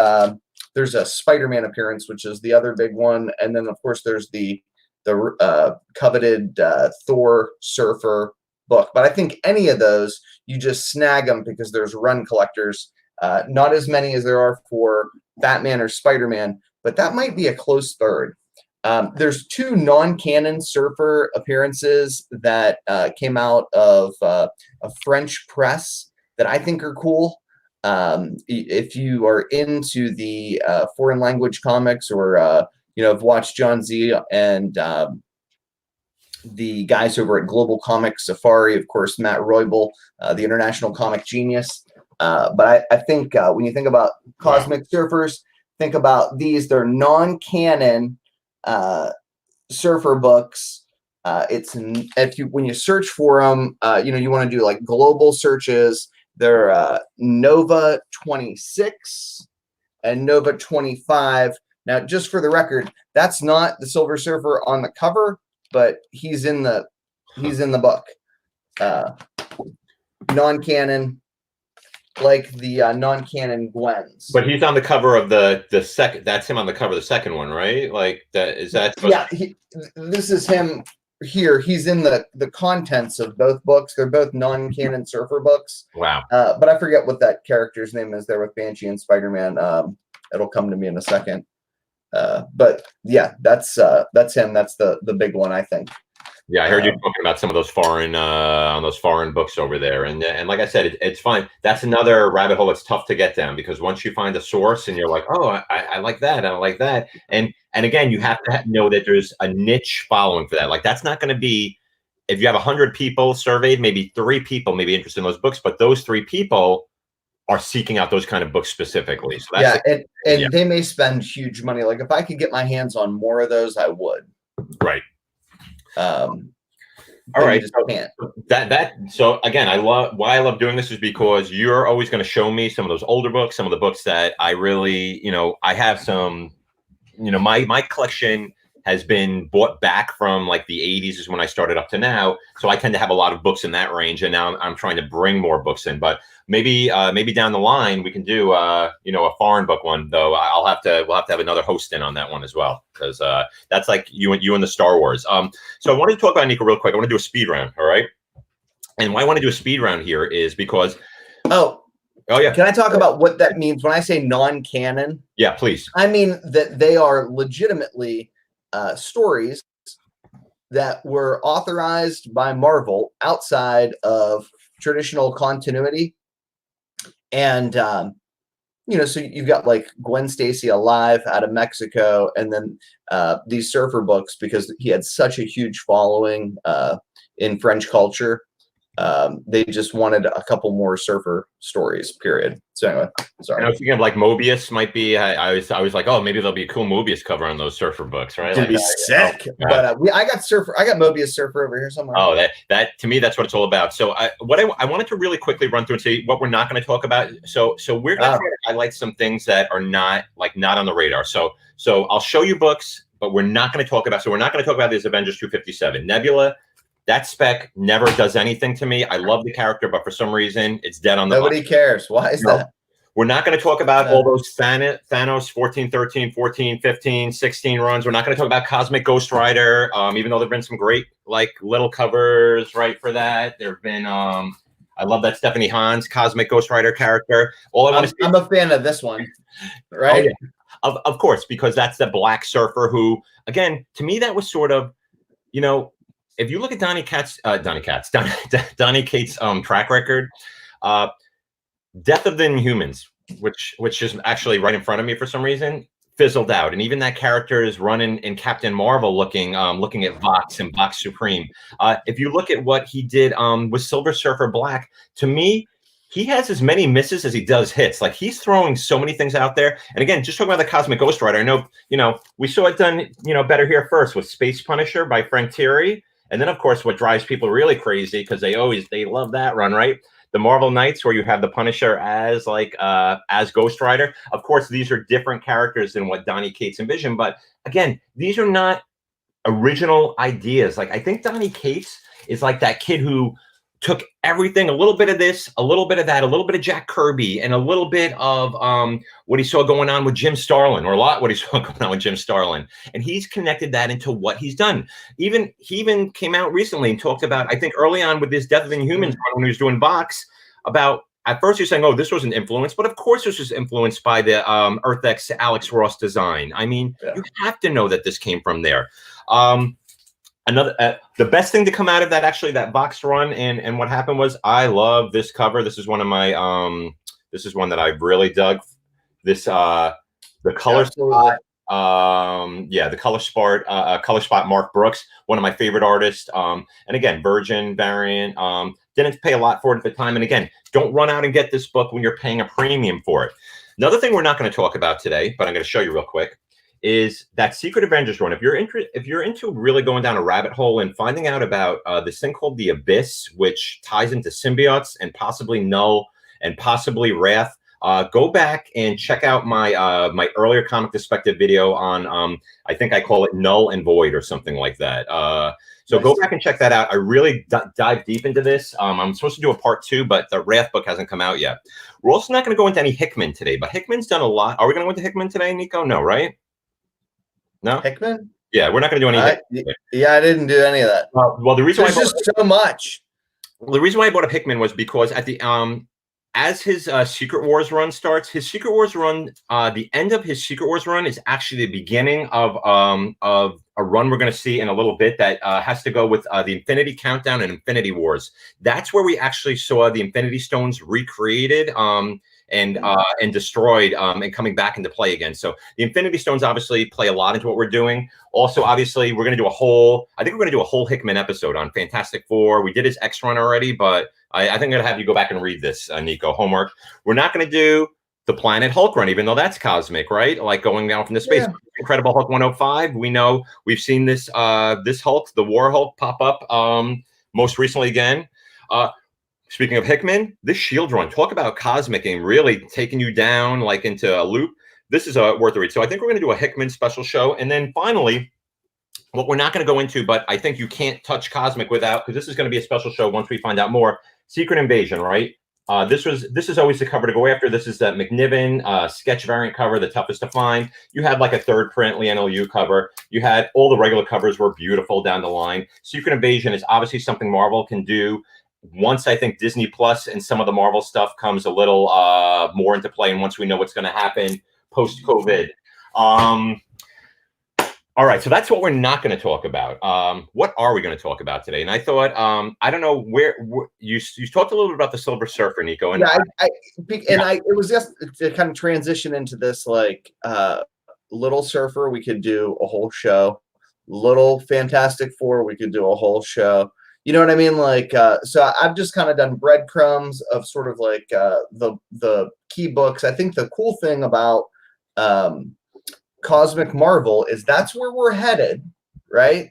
there's a Spider-Man appearance, which is the other big one, and then of course there's the coveted Thor Surfer book. But I think any of those, you just snag them because there's run collectors. Not as many as there are for Batman or Spider-Man, but that might be a close third. There's 2 non-canon Surfer appearances that came out of a French press that I think are cool. If you are into the foreign language comics, or have watched John Z and the guys over at Global Comic Safari, of course, Matt Roybal, the international comic genius. But I think when you think about Cosmic Surfers, think about these. They're non-canon Surfer books. When you search for them, you want to do like global searches. They're Nova 26 and Nova 25. Now, just for the record, that's not the Silver Surfer on the cover, but he's in the book. Non-canon, like the non-canon Gwens. But he's on the cover of the second. That's him on the cover of the second one, right? Like that. Is that? Yeah, this is him here. He's in the contents of both books. They're both non-canon Surfer books. Wow. But I forget what that character's name is there with Banshee and Spider-Man. It'll come to me in a second. But yeah, that's him. That's the big one, I think. Yeah, I heard you talking about some of those foreign books over there, and like I said, it's fine. That's another rabbit hole that's tough to get down, because once you find a source and you're like, oh, I like that, I like that, and again, you have to know that there's a niche following for that. Like, that's not going to be, if you have 100 people surveyed, maybe 3 people may be interested in those books, but those 3 people are seeking out those kind of books specifically. So that's they may spend huge money. Like, if I could get my hands on more of those, I would. Right. All right. So again, why I love doing this is because you're always going to show me some of those older books, some of the books that I really, I have some, my collection has been bought back from like the 80s is when I started up to now. So I tend to have a lot of books in that range, and now I'm trying to bring more books in. But maybe down the line we can do a foreign book one, though. We'll have to have another host in on that one as well, because that's like you and the Star Wars. So I wanted to talk about Nico real quick. I want to do a speed round, all right? And why I want to do a speed round here is because Oh yeah. Can I talk about what that means when I say non-canon? Yeah, please. I mean that they are legitimately stories that were authorized by Marvel outside of traditional continuity. And so you've got like Gwen Stacy Alive out of Mexico, and then these Surfer books, because he had such a huge following in French culture. They just wanted a couple more Surfer stories, period. So anyway, sorry. And I was thinking of like Mobius might be. I was like, oh, maybe there'll be a cool Mobius cover on those Surfer books, right? It'd be sick. But I got Mobius Surfer over here somewhere. Oh, that to me, that's what it's all about. So I wanted to really quickly run through and say what we're not going to talk about. So we're going to try to highlight some things that are not on the radar. So I'll show you books, but we're not going to talk about. So we're not going to talk about this Avengers 257 Nebula. That spec never does anything to me. I love the character, but for some reason, it's dead on the Nobody cares. Why is that? We're not going to talk about all those Thanos 14, 13, 14, 15, 16 runs. We're not going to talk about Cosmic Ghost Rider, even though there have been some great like little covers, right, for that. There have been, I love that Stephanie Hahn's Cosmic Ghost Rider character. I'm a fan of this one, right? Oh, yeah. Of course, because that's the Black Surfer who, again, to me, that was sort of, if you look at Donny Cates' track record, Death of the Inhumans, which is actually right in front of me for some reason, fizzled out, and even that character is running in Captain Marvel, looking at Vox and Vox Supreme. If you look at what he did with Silver Surfer Black, to me, he has as many misses as he does hits. Like, he's throwing so many things out there. And again, just talking about the Cosmic Ghost Rider, I know, we saw it done, better here first with Space Punisher by Frank Thierry. And then, of course, what drives people really crazy, because they love that run, right? The Marvel Knights, where you have the Punisher as Ghost Rider. Of course, these are different characters than what Donny Cates envisioned. But again, these are not original ideas. Like, I think Donny Cates is like that kid who took everything, a little bit of this, a little bit of that, a little bit of Jack Kirby, and a little bit of what he saw going on with Jim Starlin, or a lot what he saw going on with Jim Starlin, and he's connected that into what he's done. He even came out recently and talked about, I think early on with this Death of the Inhumans when he was doing Vox, about, at first you're saying, oh, this was an influence, but of course this was influenced by the Earth X Alex Ross design. I mean, you have to know that this came from there. Another the best thing to come out of that, actually, that box run, and what happened was, I love this cover. This is one of my this is one that I really dug. This the color spot, the color spot Mark Brooks, one of my favorite artists, and again, Virgin variant. Didn't pay a lot for it at the time, and again, don't run out and get this book when you're paying a premium for it. Another thing we're not going to talk about today, but I'm going to show you real quick, is that Secret Avengers run. If you're into really going down a rabbit hole and finding out about this thing called the Abyss, which ties into symbiotes and possibly Null and possibly Wrath, go back and check out my my earlier Comic DeSPECtive video on I think I call it Null and Void or something like that. So nice. Go back and check that out. I really dive deep into this. I'm supposed to do a part 2, but the Wrath book hasn't come out yet. We're also not going to go into any Hickman today, but Hickman's done a lot. Are we going to go into Hickman today, Nico? No, right? No? Hickman? Yeah, we're not going to do any. Yeah, I didn't do any of that. Well, the reason why there's just so much. Well, the reason why I bought up Hickman was because at the as his Secret Wars run starts, his Secret Wars run, the end of his Secret Wars run is actually the beginning of a run we're going to see in a little bit that has to go with the Infinity Countdown and Infinity Wars. That's where we actually saw the Infinity Stones recreated and destroyed and coming back into play again. So the Infinity Stones obviously play a lot into what we're doing. Also, obviously, we're going to do I think we're going to do a whole Hickman episode on Fantastic Four. We did his X run already, but I think I'm going to have you go back and read this, Nico. Homework. We're not going to do the Planet Hulk run, even though that's cosmic, right? Like going down from the space. Yeah. Incredible Hulk 105. We know we've seen this this Hulk, the War Hulk, pop up most recently again. Speaking of Hickman, this Shield run, talk about cosmic and really taking you down like into a loop. This is worth a read. So I think we're going to do a Hickman special show. And then finally, what we're not going to go into, but I think you can't touch cosmic without, because this is going to be a special show once we find out more. Secret Invasion, right? This is always the cover to go after. This is that McNiven sketch variant cover, the toughest to find. You had like a third print Lian Lu cover. You had all the regular covers were beautiful down the line. Secret Invasion is obviously something Marvel can do. Once I think Disney Plus and some of the Marvel stuff comes a little more into play, and once we know what's going to happen post-COVID. All right, so that's what we're not going to talk about. What are we going to talk about today? And I thought, I don't know where you talked a little bit about the Silver Surfer, Nico. And yeah, it was just to kind of transition into this like Little Surfer. We could do a whole show. Little Fantastic Four. We could do a whole show. You know what I mean? Like, so I've just kind of done breadcrumbs of sort of like the key books. I think the cool thing about Cosmic Marvel is that's where we're headed, right?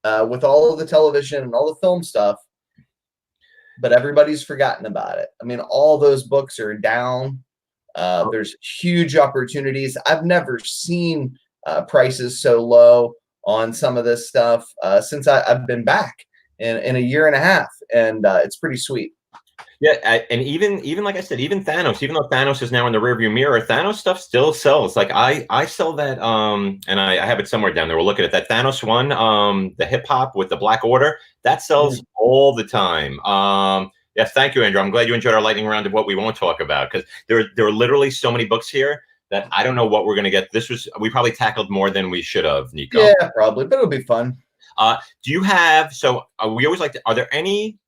With all of the television and all the film stuff, but everybody's forgotten about it. I mean, all those books are down. There's huge opportunities. I've never seen prices so low on some of this stuff since I've been back in a year and a half, and it's pretty sweet. Yeah, and even like I said, even Thanos, even though Thanos is now in the rearview mirror, Thanos stuff still sells. Like I sell that, and I have it somewhere down there. We'll look at it. That Thanos one, the hip hop with the Black Order, that sells all the time. Yes, thank you, Andrew. I'm glad you enjoyed our lightning round of what we won't talk about, because there are literally so many books here that I don't know what we're gonna get. We probably tackled more than we should have, Nico. Yeah, probably, but it'll be fun. Do you have? So we always like to. Are there any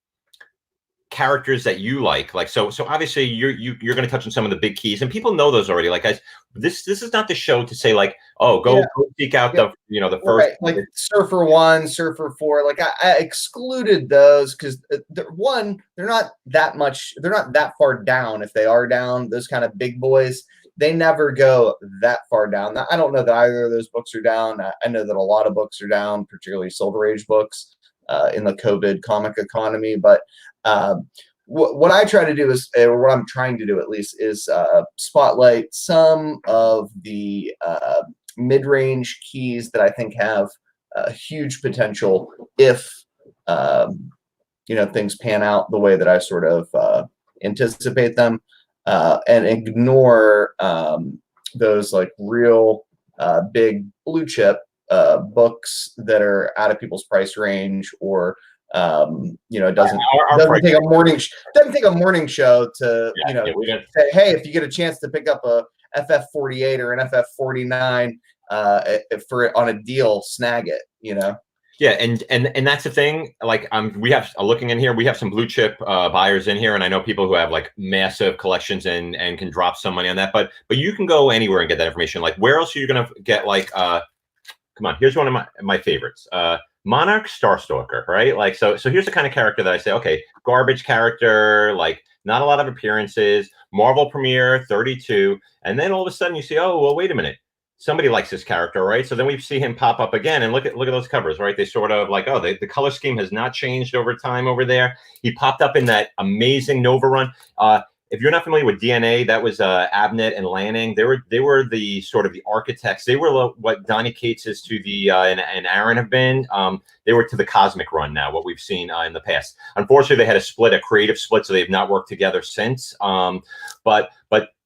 characters that you like so obviously you're going to touch on some of the big keys, and people know those already. Like, guys, this is not the show to say like, oh, go seek out the the first, right. Like Surfer 1, Surfer 4. Like I excluded those because they're not that far down. If they are down, those kind of big boys, they never go that far down. I don't know that either of those books are down. I know that a lot of books are down, particularly Silver Age books in the COVID comic economy. But what I try to do is, or what I'm trying to do at least, is spotlight some of the mid-range keys that I think have huge potential if things pan out the way that I sort of anticipate them, and ignore those like real big blue chip books that are out of people's price range, or it doesn't take a morning show to say, hey, if you get a chance to pick up a FF48 or an FF49 for on a deal, snag it. Yeah, and that's the thing. Like, we have looking in here, we have some blue chip buyers in here, and I know people who have like massive collections and can drop some money on that. But you can go anywhere and get that information. Like, where else are you gonna get like? Come on, here's one of my favorites. Monarch Stalker, right? Like, so here's the kind of character that I say, okay, garbage character, like not a lot of appearances, Marvel premiere 32, and then all of a sudden you see, oh well, wait a minute. Somebody likes this character, right? So then we see him pop up again, and look at those covers, right? They sort of like, oh, the color scheme has not changed over time over there. He popped up in that amazing Nova run. If you're not familiar with DNA, that was Abnett and Lanning. They were the sort of the architects. They were what Donny Cates is to the and Aaron have been. They were to the Cosmic run now, what we've seen in the past. Unfortunately, they had a creative split, so they've not worked together since. But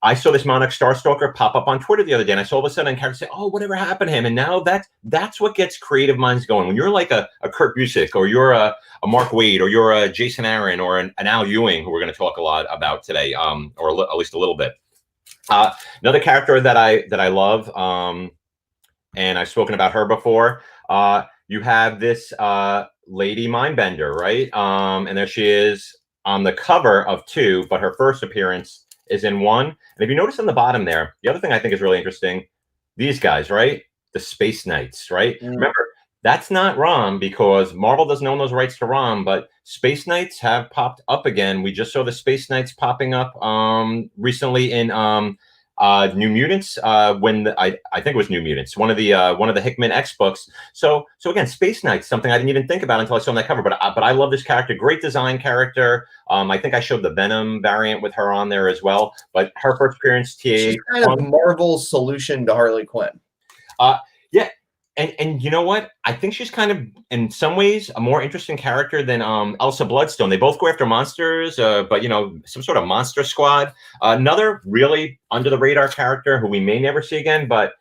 I saw this Monarch Stalker pop up on Twitter the other day, and I saw all of a sudden characters say, "Oh, whatever happened to him?" And now that's what gets creative minds going. When you're like a Kurt Busiek, or you're a Mark Waid, or you're a Jason Aaron, or an Al Ewing, who we're going to talk a lot about today, or at least a little bit. Another character that I love, and I've spoken about her before. You have this Lady Mindbender, right? And there she is on the cover of 2, but her first appearance is in 1. And if you notice on the bottom there, the other thing I think is really interesting, these guys, right? The Space Knights, right? Mm. Remember, that's not ROM, because Marvel doesn't own those rights to ROM, but Space Knights have popped up again. We just saw the Space Knights popping up recently in New Mutants, when I think it was New Mutants, one of the Hickman X books. So again, Space Knights, something I didn't even think about until I saw on that cover. But I love this character, great design character. I think I showed the Venom variant with her on there as well. But her first appearance, she's kind of Marvel's solution to Harley Quinn. Yeah. And you know what? I think she's kind of, in some ways, a more interesting character than Elsa Bloodstone. They both go after monsters, but, some sort of monster squad. Another really under-the-radar character who we may never see again, but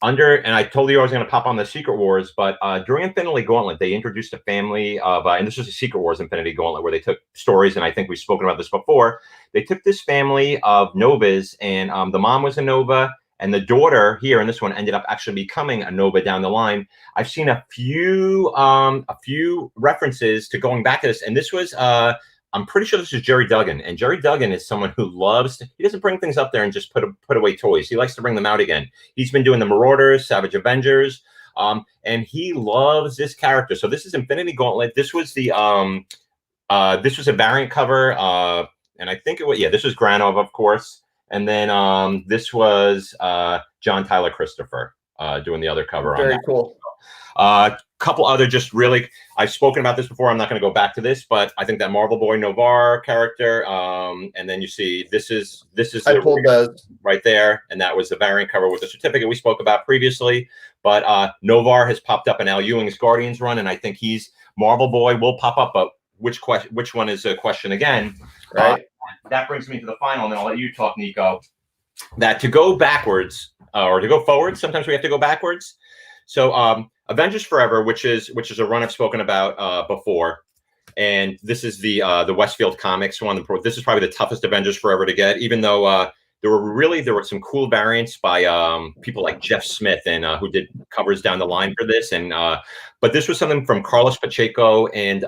and I told you I was going to pop on the Secret Wars, but during Infinity Gauntlet, they introduced a family of, and this was a Secret Wars Infinity Gauntlet, where they took stories, and I think we've spoken about this before. They took this family of Novas, and the mom was a Nova, and the daughter here in this one ended up actually becoming a Nova down the line. I've seen a few references to going back to this, and this was I'm pretty sure this is Jerry Duggan, and Jerry Duggan is someone who he doesn't bring things up there and just put away toys. He likes to bring them out again. He's been doing the Marauders, Savage Avengers, and he loves this character. So this is Infinity Gauntlet. This was this was a variant cover, and I think this was Granov, of course. And then this was John Tyler Christopher doing the other cover. Very cool. Couple other just really, I've spoken about this before. I'm not going to go back to this, but I think that Marvel Boy Novar character. And then you see this is I pulled those right there, and that was the variant cover with the certificate we spoke about previously. But Novar has popped up in Al Ewing's Guardians run, and I think Marvel Boy will pop up. But which one is a question again? Right. That brings me to the final, and then I'll let you talk, Nico. That to go backwards or to go forward, sometimes we have to go backwards. So Avengers Forever, which is a run I've spoken about before, and this is the Westfield Comics one. This is probably the toughest Avengers Forever to get, even though there were some cool variants by people like Jeff Smith and who did covers down the line for this, and but this was something from Carlos Pacheco and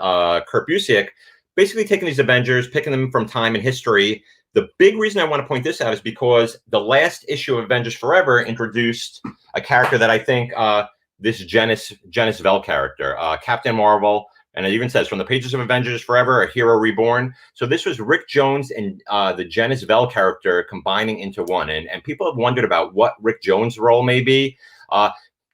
Kurt Busiek, basically taking these Avengers, picking them from time and history. The big reason I want to point this out is because the last issue of Avengers Forever introduced a character that I think this Janice Vell character, Captain Marvel, and it even says from the pages of Avengers Forever, a hero reborn. So this was Rick Jones and the Janice Vell character combining into one, and people have wondered about what Rick Jones' role may be.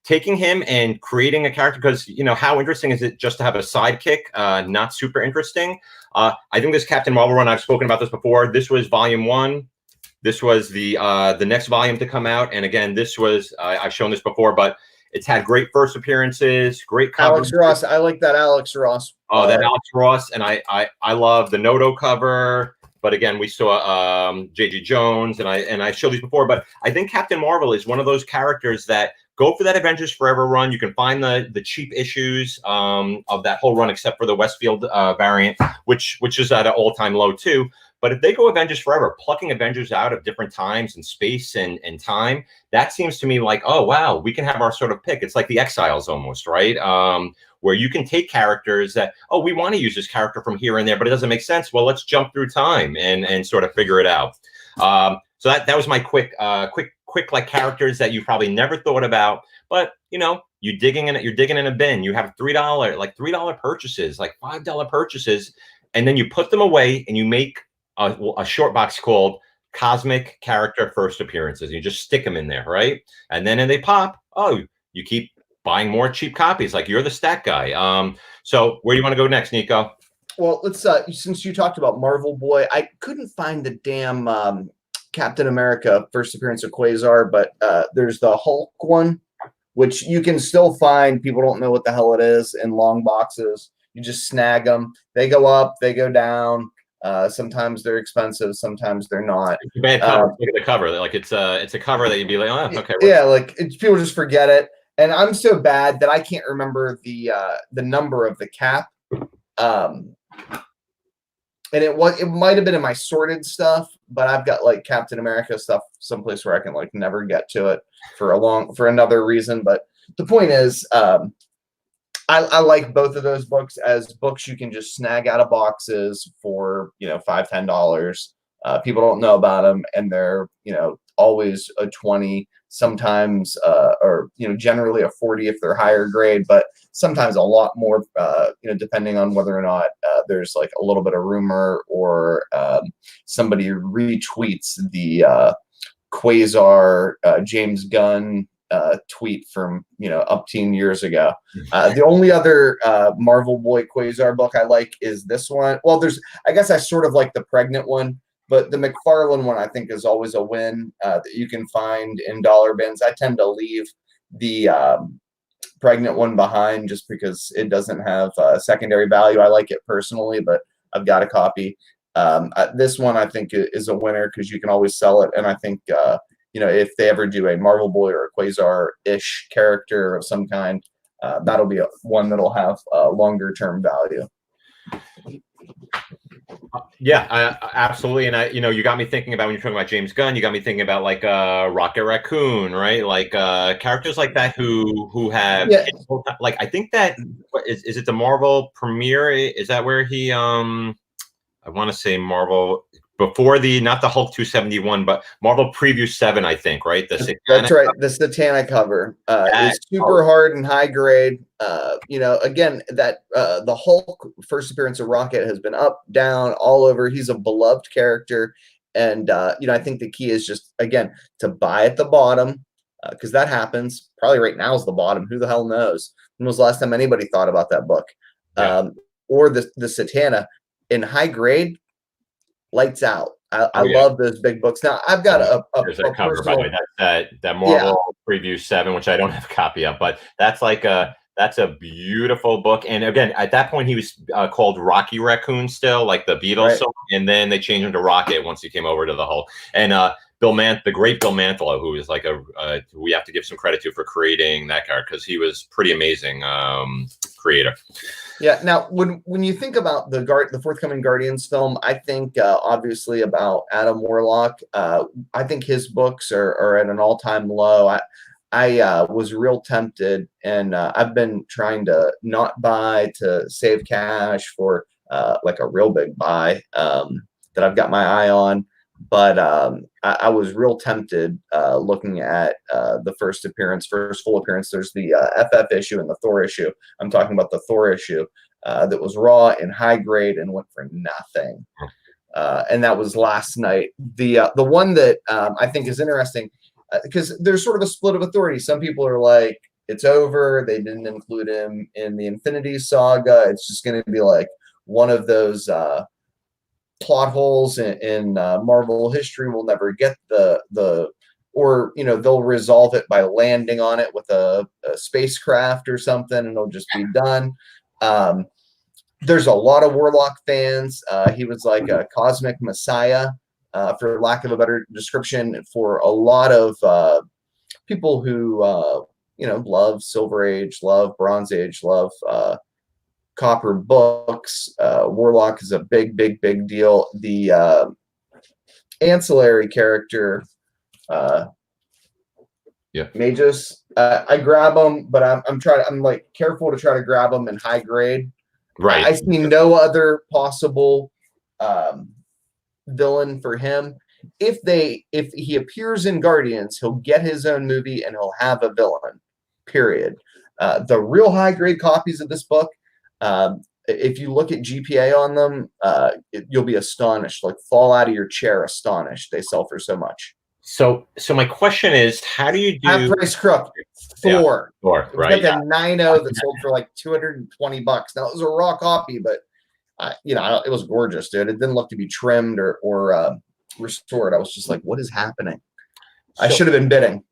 Taking him and creating a character, because how interesting is it just to have a sidekick? Not super interesting. I think this Captain Marvel run, I've spoken about this before. This was volume 1. This was the next volume to come out, and again, this was I've shown this before, but It's had great first appearances, great Alex Ross. I like that Alex Ross. Oh, that Alex Ross, and I love the Noto cover. But again, we saw J.G. Jones, and I showed these before. But I think Captain Marvel is one of those characters that go for that Avengers Forever run. You can find the cheap issues of that whole run, except for the Westfield variant, which is at an all-time low too. But if they go Avengers Forever, plucking Avengers out of different times and space and time, that seems to me like, oh wow, we can have our sort of pick. It's like the Exiles almost, right? Where you can take characters that, oh, we want to use this character from here and there, but it doesn't make sense. Well, let's jump through time and sort of figure it out. So that was my quick like characters that you probably never thought about, but you know, you're digging in a bin. You have $3 purchases, like $5 purchases, and then you put them away and you make a short box called Cosmic Character First Appearances. You just stick them in there, right? And then they pop. Oh, you keep buying more cheap copies. Like you're the stat guy. So where do you want to go next, Nico? Well, let's since you talked about Marvel Boy, I couldn't find the damn Captain America first appearance of Quasar, but there's the Hulk one, which you can still find. People don't know what the hell it is in long boxes. You just snag them. They go up, they go down. Sometimes they're expensive, sometimes they're not. It's a bad cover. Look at the cover. Like it's a cover that you'd be like, oh, okay. Yeah, like people just forget it. And I'm so bad that I can't remember the number of the cap. And it might have been in my sorted stuff, but I've got like Captain America stuff someplace where I can like never get to it for another reason. But the point is, I like both of those books as books you can just snag out of boxes for, you know, $5-10. People don't know about them, and they're, you know, always a 20, sometimes or, you know, generally a 40 if they're higher grade, but sometimes a lot more, you know, depending on whether or not there's like a little bit of rumor or somebody retweets the Quasar James Gunn tweet from, you know, up 10 years ago. The only other Marvel Boy Quasar book I like is this one. Well, I guess I sort of like the pregnant one, but the McFarlane one I think is always a win that you can find in dollar bins. I tend to leave the pregnant one behind just because it doesn't have secondary value. I like it personally, but I've got a copy. This one I think is a winner because you can always sell it, and I think you know, if they ever do a Marvel Boy or a Quasar-ish character of some kind, that'll be one that'll have longer term value. Yeah, absolutely. And you know, you got me thinking about when you're talking about James Gunn. You got me thinking about like Rocket Raccoon, right? Like characters like that who have like I think that is it the Marvel premiere? Is that where he I want to say Marvel. Before not the Hulk 271, but Marvel Preview 7, I think, right? That's right. The Satana cover is super hard and high grade. You know, again, that the Hulk first appearance of Rocket has been up, down, all over. He's a beloved character. And, you know, I think the key is just, again, to buy at the bottom, because that happens. Probably right now is the bottom. Who the hell knows? When was the last time anybody thought about that book? Yeah. Or the Satana in high grade. Lights out. I love those big books. Now I've got a cover personal, by the way. That Marvel Preview 7, which I don't have a copy of, but that's like that's a beautiful book. And again, at that point he was called Rocky Raccoon still, like the Beatles song, and then they changed him to Rocket once he came over to the Hulk. And the great Bill Mantlo, who is like we have to give some credit to for creating that character because he was pretty amazing creator. Yeah. Now, when you think about the forthcoming Guardians film, I think obviously about Adam Warlock. I think his books are at an all-time low. I was real tempted, and I've been trying to not buy to save cash for like a real big buy that I've got my eye on. But I was real tempted looking at the first full appearance. There's the FF issue and the Thor issue. I'm talking about the Thor issue that was raw and high grade and went for nothing. And that was last night. The one that I think is interesting because there's sort of a split of authority. Some people are like, it's over. They didn't include him in the Infinity Saga. It's just going to be like one of those plot holes in Marvel history. We'll never get the or they'll resolve it by landing on it with a spacecraft or something, and it'll just be done. There's a lot of Warlock fans. He was like a cosmic messiah, for lack of a better description, for a lot of people who love Silver Age, love Bronze Age, love Copper books. Warlock is a big deal. The ancillary character, Magus, I grab them, but I'm like careful to try to grab them in high grade. Right. I see no other possible villain for him. If he appears in Guardians, he'll get his own movie and he'll have a villain. Period. The real high grade copies of this book, if you look at GPA on them, you'll be astonished. Like, fall out of your chair astonished. They sell for so much. So my question is, how do you do Half price crook? Thor. Thor, It was right? like a 9.0 that sold for like $220. Now, it was a raw copy, but it was gorgeous, dude. It didn't look to be trimmed or restored. I was just like, what is happening? I should have been bidding.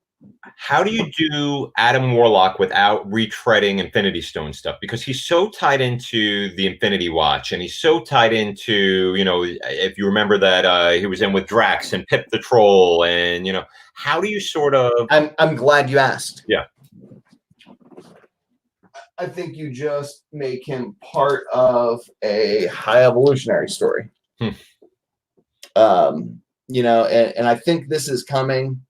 How do you do Adam Warlock without retreading Infinity Stone stuff? Because he's so tied into the Infinity Watch, and he's so tied into, if you remember that he was in with Drax and Pip the Troll, and how do you sort of? I'm glad you asked. Yeah. I think you just make him part of a high evolutionary story. And I think this is coming.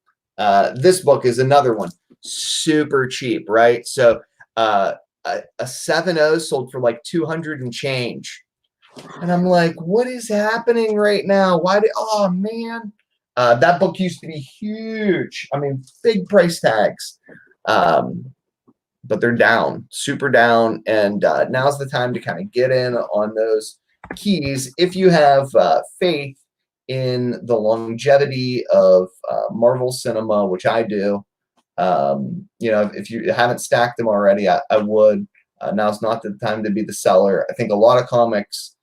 This book is another one, super cheap, right? So a 7.0 sold for like 200 and change. And I'm like, what is happening right now? Oh man. That book used to be huge. I mean, big price tags. But they're down, super down. And now's the time to kind of get in on those keys. If you have faith in the longevity of Marvel cinema, which I do, if you haven't stacked them already, I would. Now's not the time to be the seller. I think a lot of comics,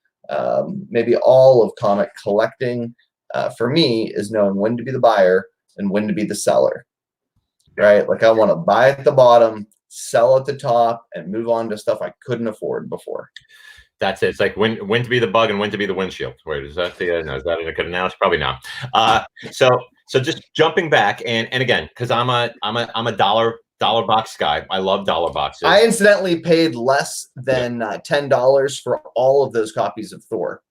maybe all of comic collecting, for me, is knowing when to be the buyer and when to be the seller, right? Like, I want to buy at the bottom, sell at the top, and move on to stuff I couldn't afford before. That's it. It's like when to be the bug and when to be the windshield. Wait, is that is that a good analogy? Probably not. So just jumping back and again, because I'm a dollar box guy. I love dollar boxes. I incidentally paid less than $10 for all of those copies of Thor.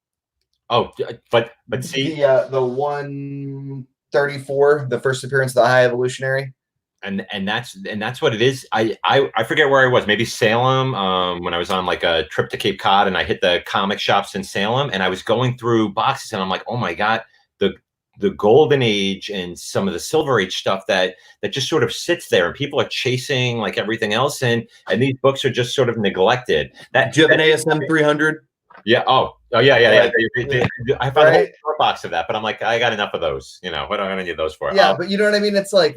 Oh, but see the 134, the first appearance of the High Evolutionary. And that's what it is. I forget where I was, maybe Salem, when I was on like a trip to Cape Cod, and I hit the comic shops in Salem, and I was going through boxes, and I'm like, oh my God, the golden age and some of the silver age stuff that just sort of sits there, and people are chasing like everything else, and these books are just sort of neglected. Do you have an ASM 300? Yeah. Oh yeah. I found right? a whole box of that, but I'm like, I got enough of those. What am I gonna need those for? Yeah, but you know what I mean? It's like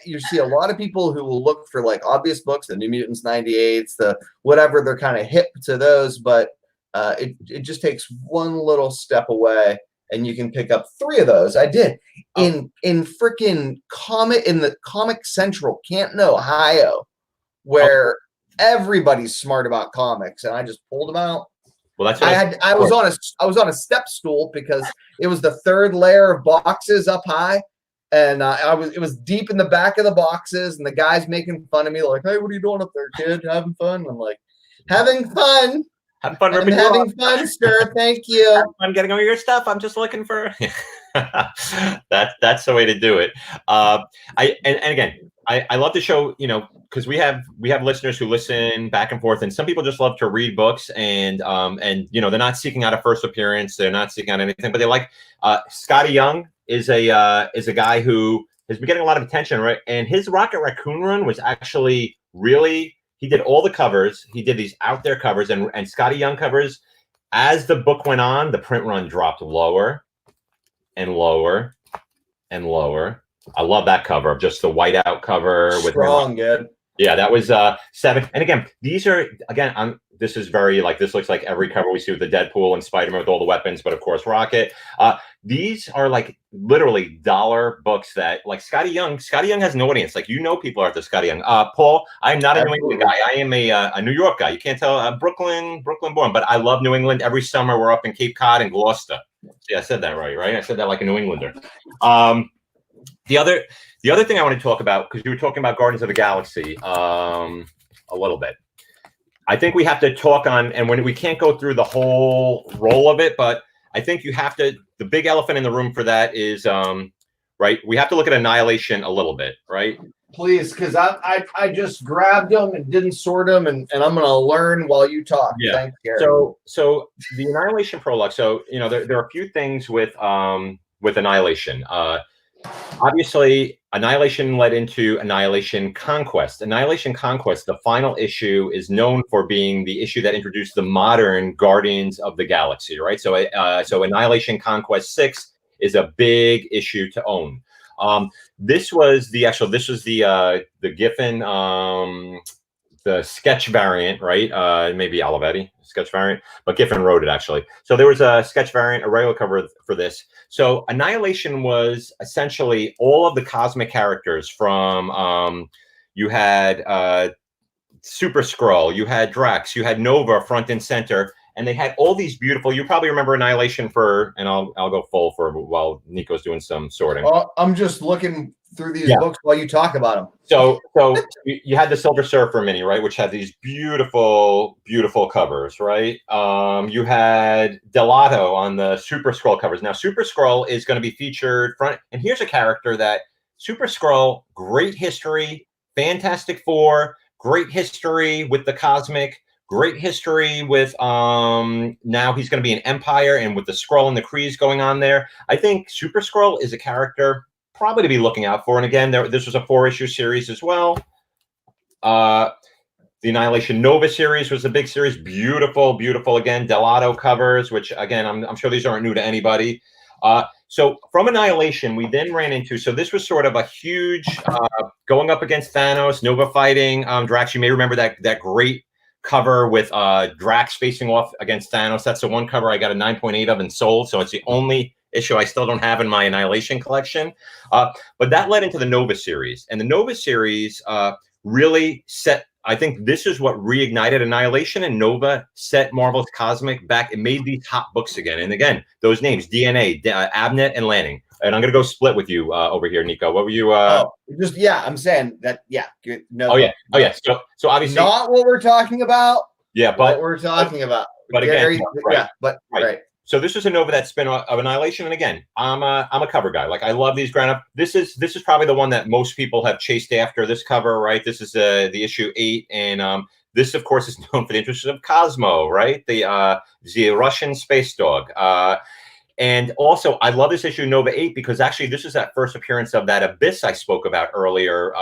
you see a lot of people who will look for like obvious books, the New Mutants 98s, the whatever. They're kind of hip to those, but it just takes one little step away, and you can pick up 3 of those. I did in freaking the Comic Central, Canton, Ohio, where everybody's smart about comics, and I just pulled them out. Well, that's what I was on a step stool because it was the 3rd layer of boxes up high, and it was deep in the back of the boxes, and the guy's making fun of me like, "Hey, what are you doing up there, kid? Having fun?" And I'm like, "Having fun. Having fun, I'm having fun, sir. Thank you. I'm getting all your stuff. I'm just looking for." That's the way to do it. Again, I love the show, because we have listeners who listen back and forth, and some people just love to read books, and they're not seeking out a first appearance, they're not seeking out anything, but they like Scotty Young is a guy who has been getting a lot of attention, right? And his Rocket Raccoon run was actually really, he did all the covers, he did these out there covers, and Scotty Young covers. As the book went on, the print run dropped lower and lower and lower. I love that cover of just the whiteout cover with strong, good. Yeah, that was 7. And again, these are this is very like this looks like every cover we see with the Deadpool and Spider-Man with all the weapons, but of course Rocket. These are like literally dollar books that like Scotty Young has an audience. Like people are at the Scotty Young. Paul, I'm not a New England guy. I am a New York guy. You can't tell Brooklyn born, but I love New England. Every summer we're up in Cape Cod and Gloucester. Yeah, I said that right? I said that like a New Englander. The other thing I want to talk about, because you were talking about Guardians of the Galaxy a little bit. I think we have to talk on, and when we can't go through the whole role of it, but I think you have to, the big elephant in the room for that is, right, we have to look at Annihilation a little bit, right? Please, because I just grabbed them and didn't sort them, and I'm going to learn while you talk. Yeah. Thanks, Gary. So the Annihilation Prologue, so, there are a few things with Annihilation. Obviously, Annihilation led into Annihilation Conquest. Annihilation Conquest, the final issue, is known for being the issue that introduced the modern Guardians of the Galaxy, right? So Annihilation Conquest 6 is a big issue to own. This was the Giffen, the sketch variant, right? Maybe Olivetti sketch variant, but Giffen wrote it actually. So there was a sketch variant, a regular cover for this. So Annihilation was essentially all of the cosmic characters from, you had Super Skrull, you had Drax, you had Nova front and center, and they had all these beautiful, you probably remember Annihilation and I'll go full for while Nico's doing some sorting. I'm just looking through these books while you talk about them. So you had the Silver Surfer mini, right, which had these beautiful, beautiful covers, right? You had Delato on the Super Skrull covers. Now, Super Skrull is going to be featured front, and here's a character that Super Skrull, great history, Fantastic Four, great history with the cosmic, great history with now he's going to be an Empire, and with the Skrull and the Krees going on there. I think Super Skrull is a character probably to be looking out for. And again, this was a 4-issue series as well. The Annihilation Nova series was a big series. Beautiful, beautiful, again, Delato covers, which, again, I'm sure these aren't new to anybody. So from Annihilation, we then ran into, so this was sort of a huge, going up against Thanos, Nova fighting Drax. You may remember that great cover with Drax facing off against Thanos. That's the one cover I got a 9.8 of and sold. So it's the only issue I still don't have in my Annihilation collection. But that led into the Nova series. And the Nova series really set, I think this is what reignited Annihilation, and Nova set Marvel's Cosmic back. It made these hot books again. And again, those names, DNA, Abnett, and Lanning. And I'm going to go split with you over here, Nico. What were you? I'm saying that, no. Oh, yeah. So obviously. Not what we're talking about. Yeah, but. What we're talking about. But Gary, again, right, yeah, but right. So this is a Nova that spin of Annihilation, and again, I'm a cover guy. Like, I love these ground up. This is probably the one that most people have chased after. This cover, right? This is the issue 8, and this, of course, is known for the interests of Cosmo, right? The Russian space dog. And also, I love this issue Nova 8 because actually this is that first appearance of that Abyss I spoke about earlier,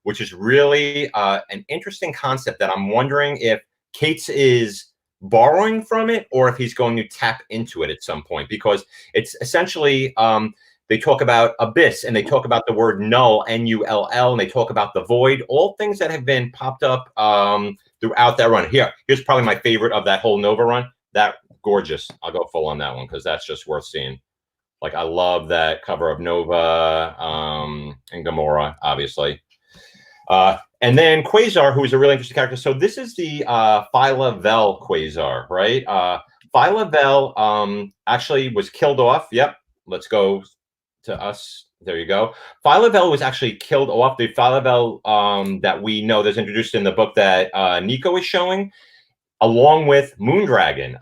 which is really an interesting concept that I'm wondering if Cates is borrowing from it or if he's going to tap into it at some point, because it's essentially they talk about abyss and they talk about the word null, N-U-L-L, and they talk about the void, all things that have been popped up throughout that run. Here's probably my favorite of that whole Nova run. That gorgeous. I'll go full on that one because that's just worth seeing. Like, I love that cover of Nova and Gamora, obviously. And then Quasar, who is a really interesting character. So this is the Phyla Vel Quasar, right? Phyla Vel actually was killed off. Yep. Let's go to us. There you go. Phyla Vel was actually killed off. The Phyla Vel that we know that's introduced in the book that Nico is showing, along with Moondragon,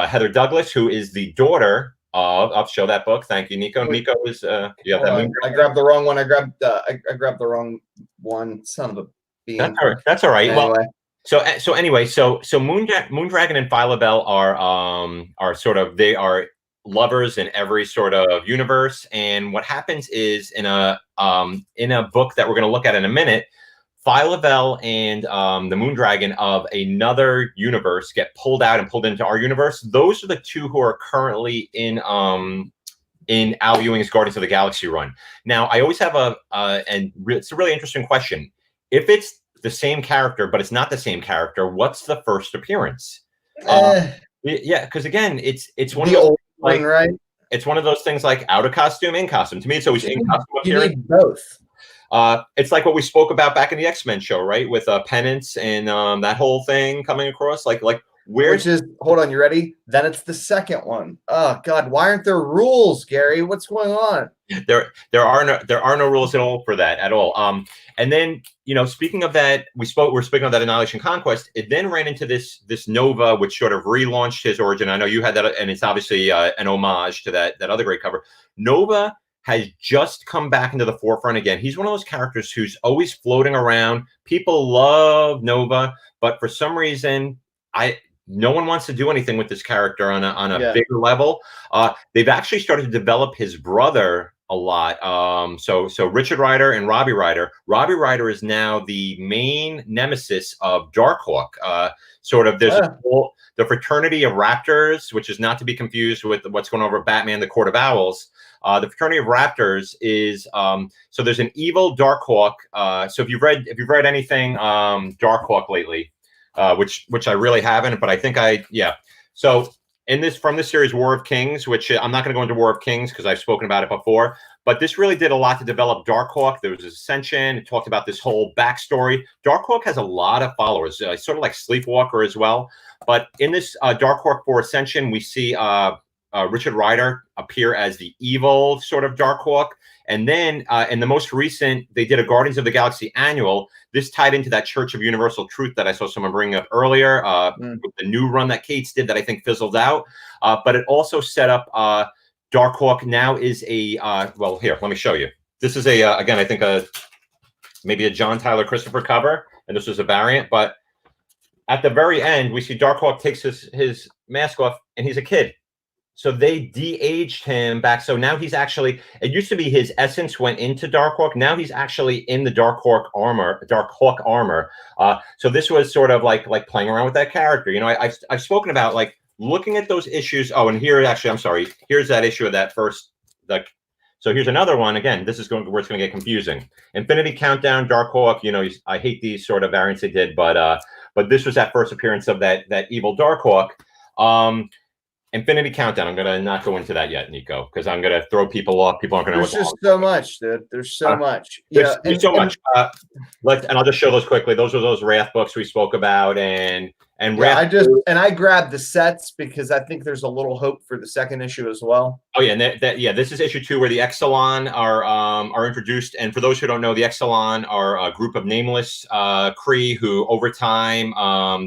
Heather Douglas, who is the daughter of. I'll show that book. Thank you, Nico. Nico is. You have that I grabbed the wrong one. I grabbed the wrong one. Son of a bean. That's all right. Anyway. Well, so anyway, so Moondragon and Phyla Vel are sort of, they are lovers in every sort of universe. And what happens is in a book that we're going to look at in a minute, Phyla Vel and the Moondragon of another universe get pulled out and pulled into our universe. Those are the two who are currently in Al Ewing's Guardians of the Galaxy run. Now, I always have and it's a really interesting question. If it's the same character, but it's not the same character. What's the first appearance? Yeah, because again, it's one of the those, old like, one, right? it's one of those things like out of costume, in costume. To me, it's always in costume You appearance. need both. It's like what we spoke about back in the X-Men show, right? With Penance and that whole thing coming across. Like where's Which is, hold on, you ready? Then it's the second one. Oh God, why aren't there rules, Gary? What's going on? there are no rules at all for that at all. And then, you know, speaking of that, we're speaking of that Annihilation Conquest. It then ran into this Nova, which sort of relaunched his origin. I know you had that, and it's obviously an homage to that other great cover. Nova has just come back into the forefront again. He's one of those characters who's always floating around. People love Nova, but for some reason, no one wants to do anything with this character on a bigger level. They've actually started to develop his brother a lot. So Richard Rider and Robbie Rider. Robbie Rider is now the main nemesis of Darkhawk. Sort of, there's the Fraternity of Raptors, which is not to be confused with what's going on over Batman: The Court of Owls. The Fraternity of Raptors is so there's an evil Darkhawk. So if you've read anything Darkhawk lately, which I really haven't, but I think So from this series, War of Kings, which I'm not going to go into War of Kings because I've spoken about it before, but this really did a lot to develop Darkhawk. There was Ascension. It talked about this whole backstory. Darkhawk has a lot of followers, sort of like Sleepwalker as well. But in this Darkhawk for Ascension, we see Richard Rider appear as the evil sort of Darkhawk. And then in the most recent, they did a Guardians of the Galaxy annual. This tied into that Church of Universal Truth that I saw someone bring up earlier, with the new run that Cates did that I think fizzled out. But it also set up Darkhawk now is a, well, here, let me show you. This is again, I think maybe a John Tyler Christopher cover, and this is a variant. But at the very end, we see Darkhawk takes his mask off, and he's a kid. So they de-aged him back. So now he's actually, it used to be his essence went into Darkhawk. Now he's actually in the Darkhawk armor. So this was sort of like playing around with that character. You know, I've spoken about like looking at those issues. Oh, and here, actually, I'm sorry. Here's that issue of that first, so here's another one. Again, this is where it's going to get confusing. Infinity Countdown, Darkhawk. You know, I hate these sort of variants they did, but this was that first appearance of that evil Darkhawk. Infinity Countdown. I'm going to not go into that yet, Nico, because I'm going to throw people off. People aren't going to know. There's just so much, dude. There's so much. There's so much. And I'll just show those quickly. Those are those Wrath books we spoke about, and Wrath. I grabbed the sets because I think there's a little hope for the second issue as well. Oh yeah, and this is issue 2 where the Exelon are introduced. And for those who don't know, the Exelon are a group of nameless Kree who, over time,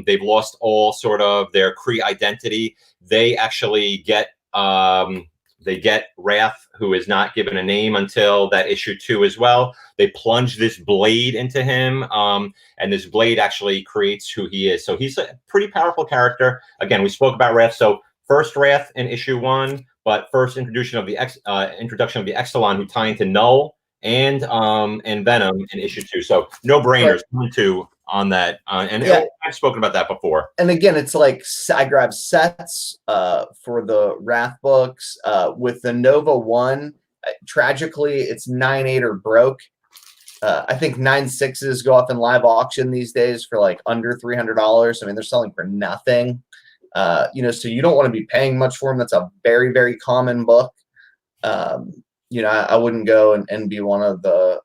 they've lost all sort of their Kree identity. They actually get Wrath, who is not given a name until that issue 2 as well. They plunge this blade into him, and this blade actually creates who he is. So he's a pretty powerful character. Again, we spoke about Wrath. So first Wrath in issue 1, but first introduction of the Exelon, who tie into Null and Venom in issue 2. So no brainers. 1, 2 on that, and I've spoken about that before. And again, it's like I grabbed sets for the Wrath books with the Nova 1. Tragically, it's 9.8 or broke. I think 9.6s go off in live auction these days for like under $300. I mean, they're selling for nothing. You know, so you don't want to be paying much for them. That's a very, very common book. You know, I wouldn't go and be one of the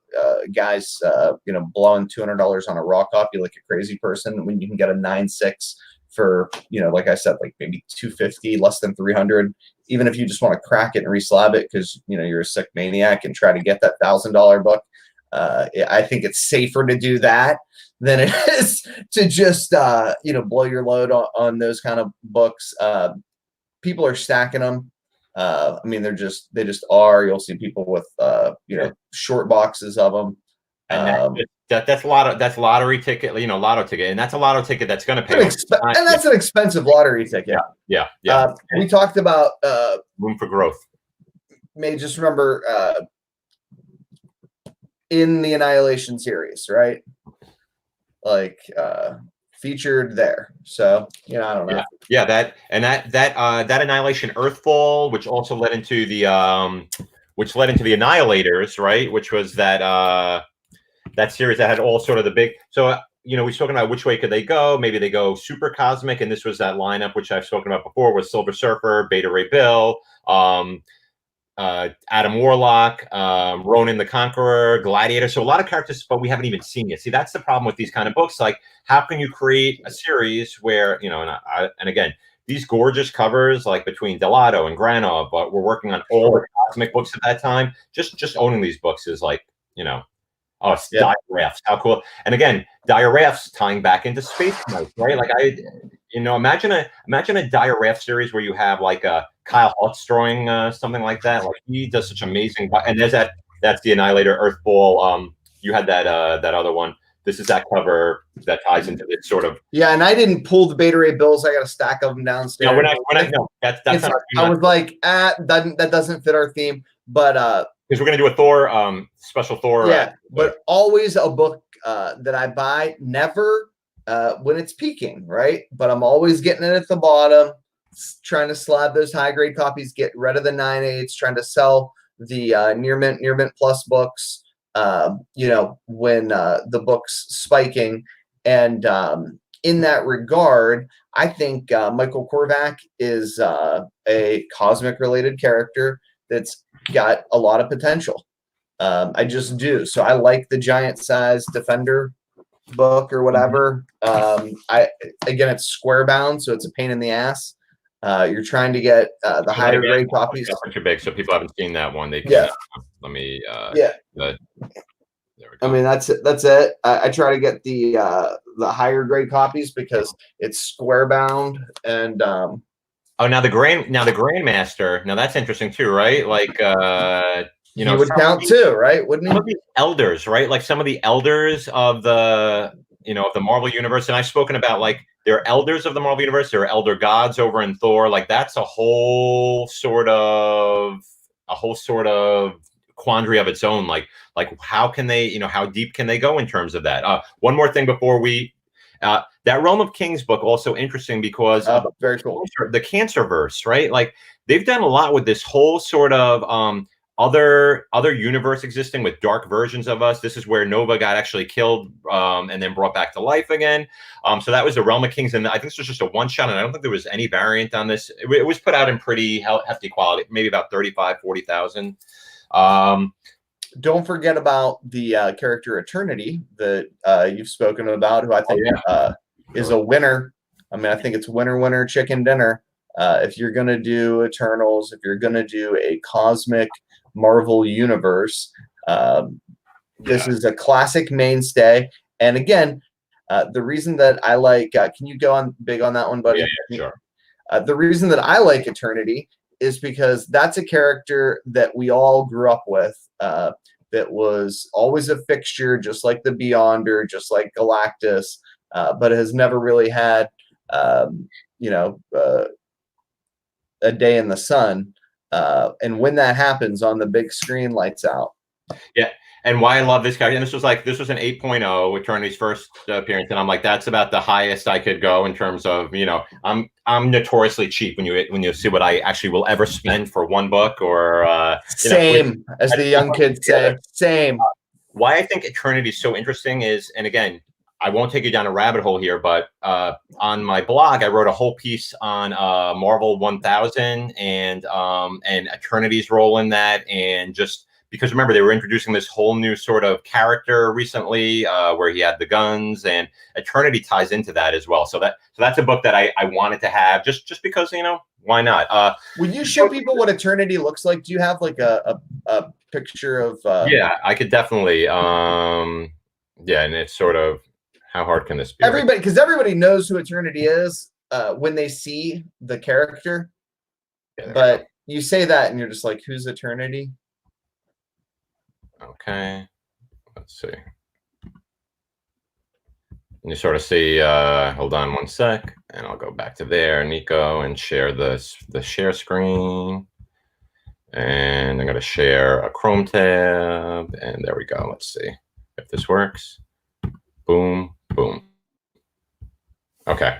guys, you know, blowing $200 on a raw copy like a crazy person when you can get a 9.6 for, you know, like I said, like maybe $250, less than $300. Even if you just want to crack it and reslab it because, you know, you're a sick maniac and try to get that $1,000 book, I think it's safer to do that than it is to just, you know, blow your load on those kind of books. People are stacking them. I mean, they just are. You'll see people with, you know, short boxes of them. And that's lottery ticket, you know, lotto ticket, and that's a lotto ticket that's going to pay. And that's an expensive lottery ticket. Yeah. We talked about room for growth. May just remember in the Annihilation series, right? Like featured there. So, you know, I don't know. Yeah, that Annihilation Earthfall, which also led into the Annihilators, right? Which was that series that had all sort of the big. So you know, we've spoken about which way could they go. Maybe they go super cosmic, and this was that lineup which I've spoken about before with Silver Surfer, Beta Ray Bill, Adam Warlock, Ronan the Conqueror, Gladiator. So a lot of characters, but we haven't even seen yet. See, that's the problem with these kind of books. Like, how can you create a series where, you know, and again, these gorgeous covers, like between Delato and Granov, but we're working on all the cosmic books at that time. Just owning these books is like, you know, oh, it's Dire Wraths. How cool. And again, Dire Wraths tying back into Space Knights, right? Like you know, imagine a Dire Wrath series where you have like a Kyle Hutz drawing something like that. Like, he does such amazing, and there's that's the Annihilator Earthball. You had that other one. This is that cover that ties into this sort of. Yeah, and I didn't pull the Beta Ray Bills. I got a stack of them downstairs. No, no, that's not. I was like, that doesn't fit our theme, but because we're gonna do a Thor special Thor. Yeah, but always a book that I buy, never when it's peaking, right? But I'm always getting it at the bottom, trying to slab those high grade copies, get rid of the 9/8, trying to sell the near mint plus books. You know, when the book's spiking, and in that regard, I think Michael Korvac is a cosmic related character that's got a lot of potential. I just do. So I like the giant size Defender book or whatever. Again, it's square bound, so it's a pain in the ass. You're trying to get the higher grade copies. Too big, so people haven't seen that one. They can, let me. There we go. I mean, that's it. That's it. I try to get the higher grade copies because it's square bound and. Oh, now the Grandmaster. Now that's interesting too, right? Like, you know, he would count too, right? Wouldn't he? Some of these elders, right? Like some of the elders of the, you know, of the Marvel universe, and I've spoken about like there are elders of the Marvel universe. There are elder gods over in Thor. Like that's a whole sort of quandary of its own. Like how can they, you know, how deep can they go in terms of that? One more thing before we. That Realm of Kings book also interesting because very cool. The Cancerverse, right? Like they've done a lot with this whole sort of other universe existing with dark versions of us. This is where Nova got actually killed and then brought back to life again. So that was the Realm of Kings, and I think this was just a one shot, and I don't think there was any variant on this. It was put out in pretty hefty quality, maybe about 40,000. Don't forget about the character Eternity that you've spoken about, who I think is a winner. I mean, I think it's winner, chicken dinner. If you're going to do Eternals, if you're going to do a cosmic Marvel universe, this is a classic mainstay. And again, the reason that I like, can you go on big on that one, buddy? Yeah, sure. The reason that I like Eternity is because that's a character that we all grew up with. That was always a fixture, just like the Beyonder, just like Galactus, but has never really had, you know, a day in the sun. And when that happens on the big screen, lights out. Yeah. And why I love this character, and this was an 8.0, Eternity's first appearance, and I'm like, that's about the highest I could go in terms of, you know, I'm notoriously cheap when you see what I actually will ever spend for one book or same as the young kids say. Same. Why I think Eternity is so interesting is, and again, I won't take you down a rabbit hole here, but on my blog, I wrote a whole piece on Marvel 1000 and Eternity's role in that, and just. Because remember, they were introducing this whole new sort of character recently where he had the guns, and Eternity ties into that as well. So that's a book that I wanted to have just because, you know, why not? Would you show people what Eternity looks like? Do you have like a picture of Yeah, I could definitely yeah, and it's sort of how hard can this be? Everybody, because everybody knows who Eternity is when they see the character. Yeah, but you say that and you're just like, who's Eternity? Okay, let's see. And you sort of see, hold on one sec, and I'll go back to there, Nico, and share the share screen. And I'm going to share a Chrome tab, and there we go. Let's see if this works. Boom, boom. Okay.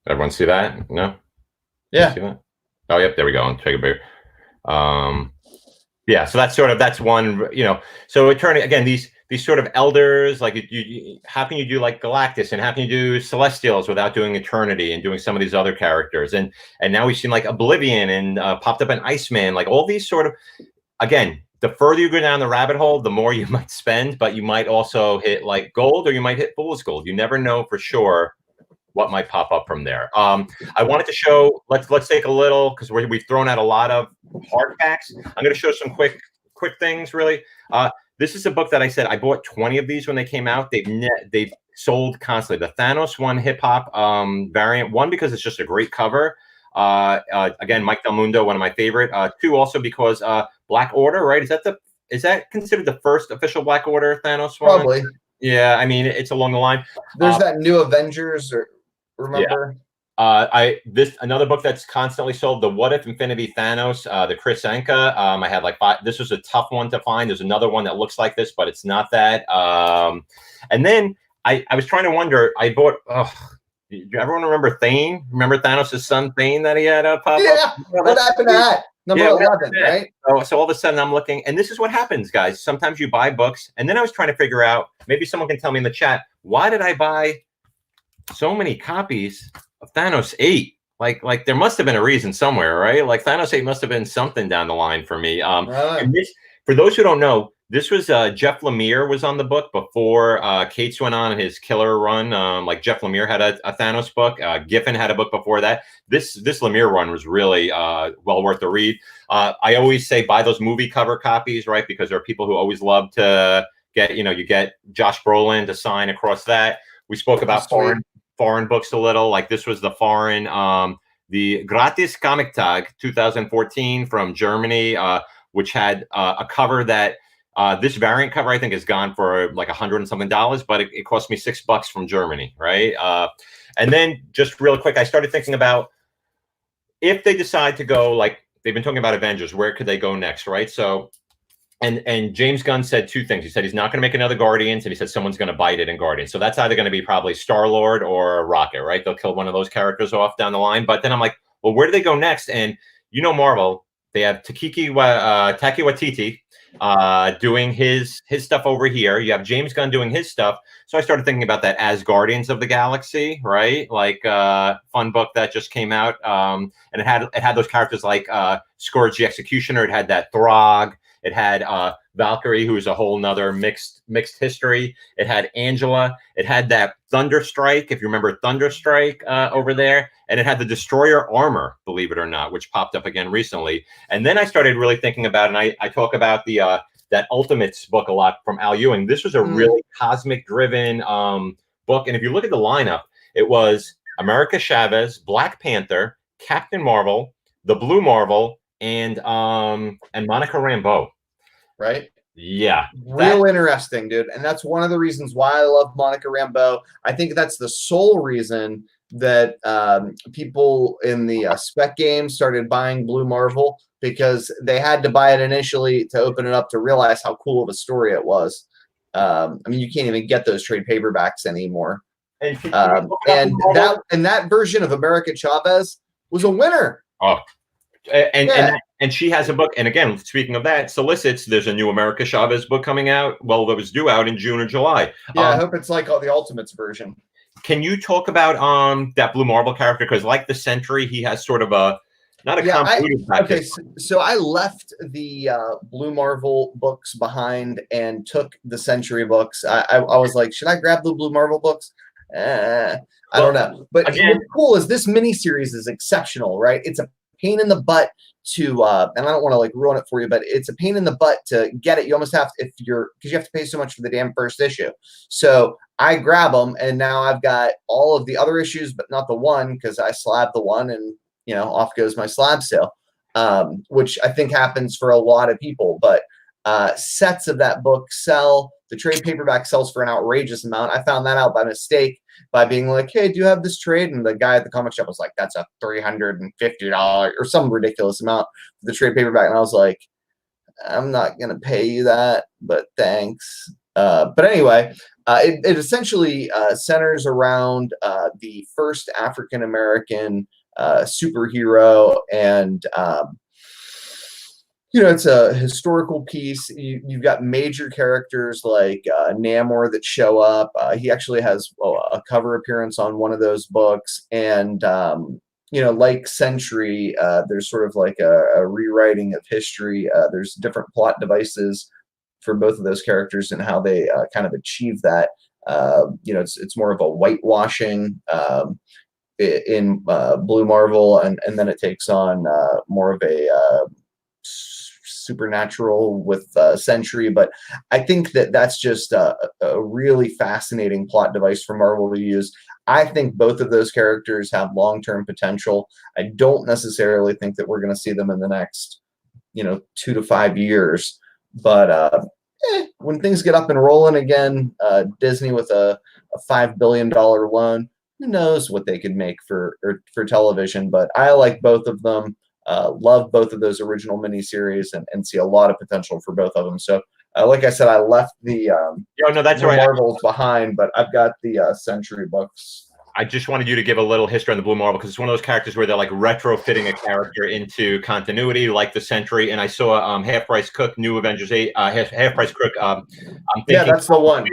Everyone see that? No? Yeah. See that? Oh, yep, there we go. I'll take a beer. Yeah, so that's one, you know, so Eternity, again, these sort of elders, like how can you do like Galactus, and how can you do Celestials without doing Eternity and doing some of these other characters? And now we've seen like Oblivion and popped up an Iceman, like all these sort of, again, the further you go down the rabbit hole, the more you might spend, but you might also hit like gold, or you might hit fool's gold. You never know for sure what might pop up from there. I wanted to show, let's take a little, because we've thrown out a lot of hard facts. I'm going to show some quick things, really. This is a book that I said I bought 20 of these when they came out. They've sold constantly. The Thanos one hip hop variant, one because it's just a great cover. Again, Mike Del Mundo, one of my favorite. Two, also because Black Order, right? Is that considered the first official Black Order Thanos one? Probably. Yeah, I mean, it's along the line. There's that new Avengers, remember? Yeah. Another book that's constantly sold, the What If Infinity Thanos, the Chris Anka. I had like 5. This was a tough one to find. There's another one that looks like this, but it's not that. And then I was trying to wonder. I bought. Do everyone remember Thane? Remember Thanos' son Thane that he had pop up? What happened to that? Number 11, right? So all of a sudden I'm looking, and this is what happens, guys. Sometimes you buy books, and then I was trying to figure out. Maybe someone can tell me in the chat, why did I buy so many copies of Thanos 8? Like there must have been a reason somewhere, right? Like Thanos 8 must have been something down the line for me. And this, for those who don't know, this was Jeff Lemire was on the book before Cates went on his killer run. Like Jeff Lemire had a Thanos book. Giffen had a book before that. This Lemire run was really well worth the read. I always say buy those movie cover copies, right? Because there are people who always love to get, you get Josh Brolin to sign across that. We spoke about foreign books a little. Like this was the foreign, the Gratis Comic Tag 2014 from Germany, which had a cover that this variant cover I think is gone for like $100 and something, but it cost me $6 from Germany, right? And then just real quick, I started thinking about if they decide to go, like they've been talking about Avengers, where could they go next, right? So. And James Gunn said 2 things. He said he's not going to make another Guardians, and he said someone's going to bite it in Guardians. So that's either going to be probably Star-Lord or Rocket, right? They'll kill one of those characters off down the line. But then I'm like, well, where do they go next? And Marvel, they have Taiki Waititi doing his stuff over here. You have James Gunn doing his stuff. So I started thinking about that as Guardians of the Galaxy, right? Like fun book that just came out, and it had those characters like Scourge the Executioner. It had that Throg. It had Valkyrie, who's a whole nother mixed history. It had Angela. It had that Thunderstrike, if you remember Thunderstrike over there. And it had the Destroyer Armor, believe it or not, which popped up again recently. And then I started really thinking about, and I talk about the that Ultimates book a lot from Al Ewing. This was a really cosmic-driven book. And if you look at the lineup, it was America Chavez, Black Panther, Captain Marvel, the Blue Marvel, and Monica Rambeau. Right? Yeah. Real interesting, dude. And that's one of the reasons why I love Monica Rambeau. I think that's the sole reason that people in the spec game started buying Blue Marvel, because they had to buy it initially to open it up to realize how cool of a story it was. I mean, you can't even get those trade paperbacks anymore. And that version of America Chavez was a winner. Oh. And she has a book. And again, speaking of that, solicits, there's a new America Chavez book coming out. Well, that was due out in June or July. Yeah, I hope it's like the Ultimates version. Can you talk about that Blue Marvel character? Because like the Sentry, he has sort of a Okay, so I left the Blue Marvel books behind and took the Sentry books. I was like, should I grab the Blue Marvel books? I don't know. But again, what's cool is this miniseries is exceptional, right? It's a pain in the butt to and I don't want to like ruin it for you, but it's a pain in the butt to get it. You almost have to, because you have to pay so much for the damn first issue. So I grab them, and now I've got all of the other issues, but not the one, because I slabbed the one, and off goes my slab sale, which I think happens for a lot of people. But sets of that book sell. The trade paperback sells for an outrageous amount. I found that out by mistake by being like, hey, do you have this trade? And the guy at the comic shop was like, that's a $350 or some ridiculous amount for the trade paperback. And I was like, I'm not going to pay you that, but thanks. But anyway, it essentially centers around the first African-American superhero, and it's a historical piece. You've got major characters like Namor that show up. He actually has a cover appearance on one of those books. And, like Sentry, there's sort of like a rewriting of history. There's different plot devices for both of those characters and how they kind of achieve that. It's more of a whitewashing in Blue Marvel, and then it takes on more of a supernatural with Sentry. But I think that's just a really fascinating plot device for Marvel to use. I think both of those characters have long-term potential. I don't necessarily think that we're going to see them in the next 2 to 5 years, but when things get up and rolling again, Disney with a $5 billion loan, who knows what they could make for television. But I like both of them. Love both of those original miniseries and see a lot of potential for both of them. So, like I said, I left the that's right. Marvels behind, but I've got the Century books. I just wanted you to give a little history on the Blue Marvel because it's one of those characters where they're like retrofitting a character into continuity, like the Sentry. And I saw Half Price Cook, New Avengers 8, Half Price Cook. I'm thinking, that's the one.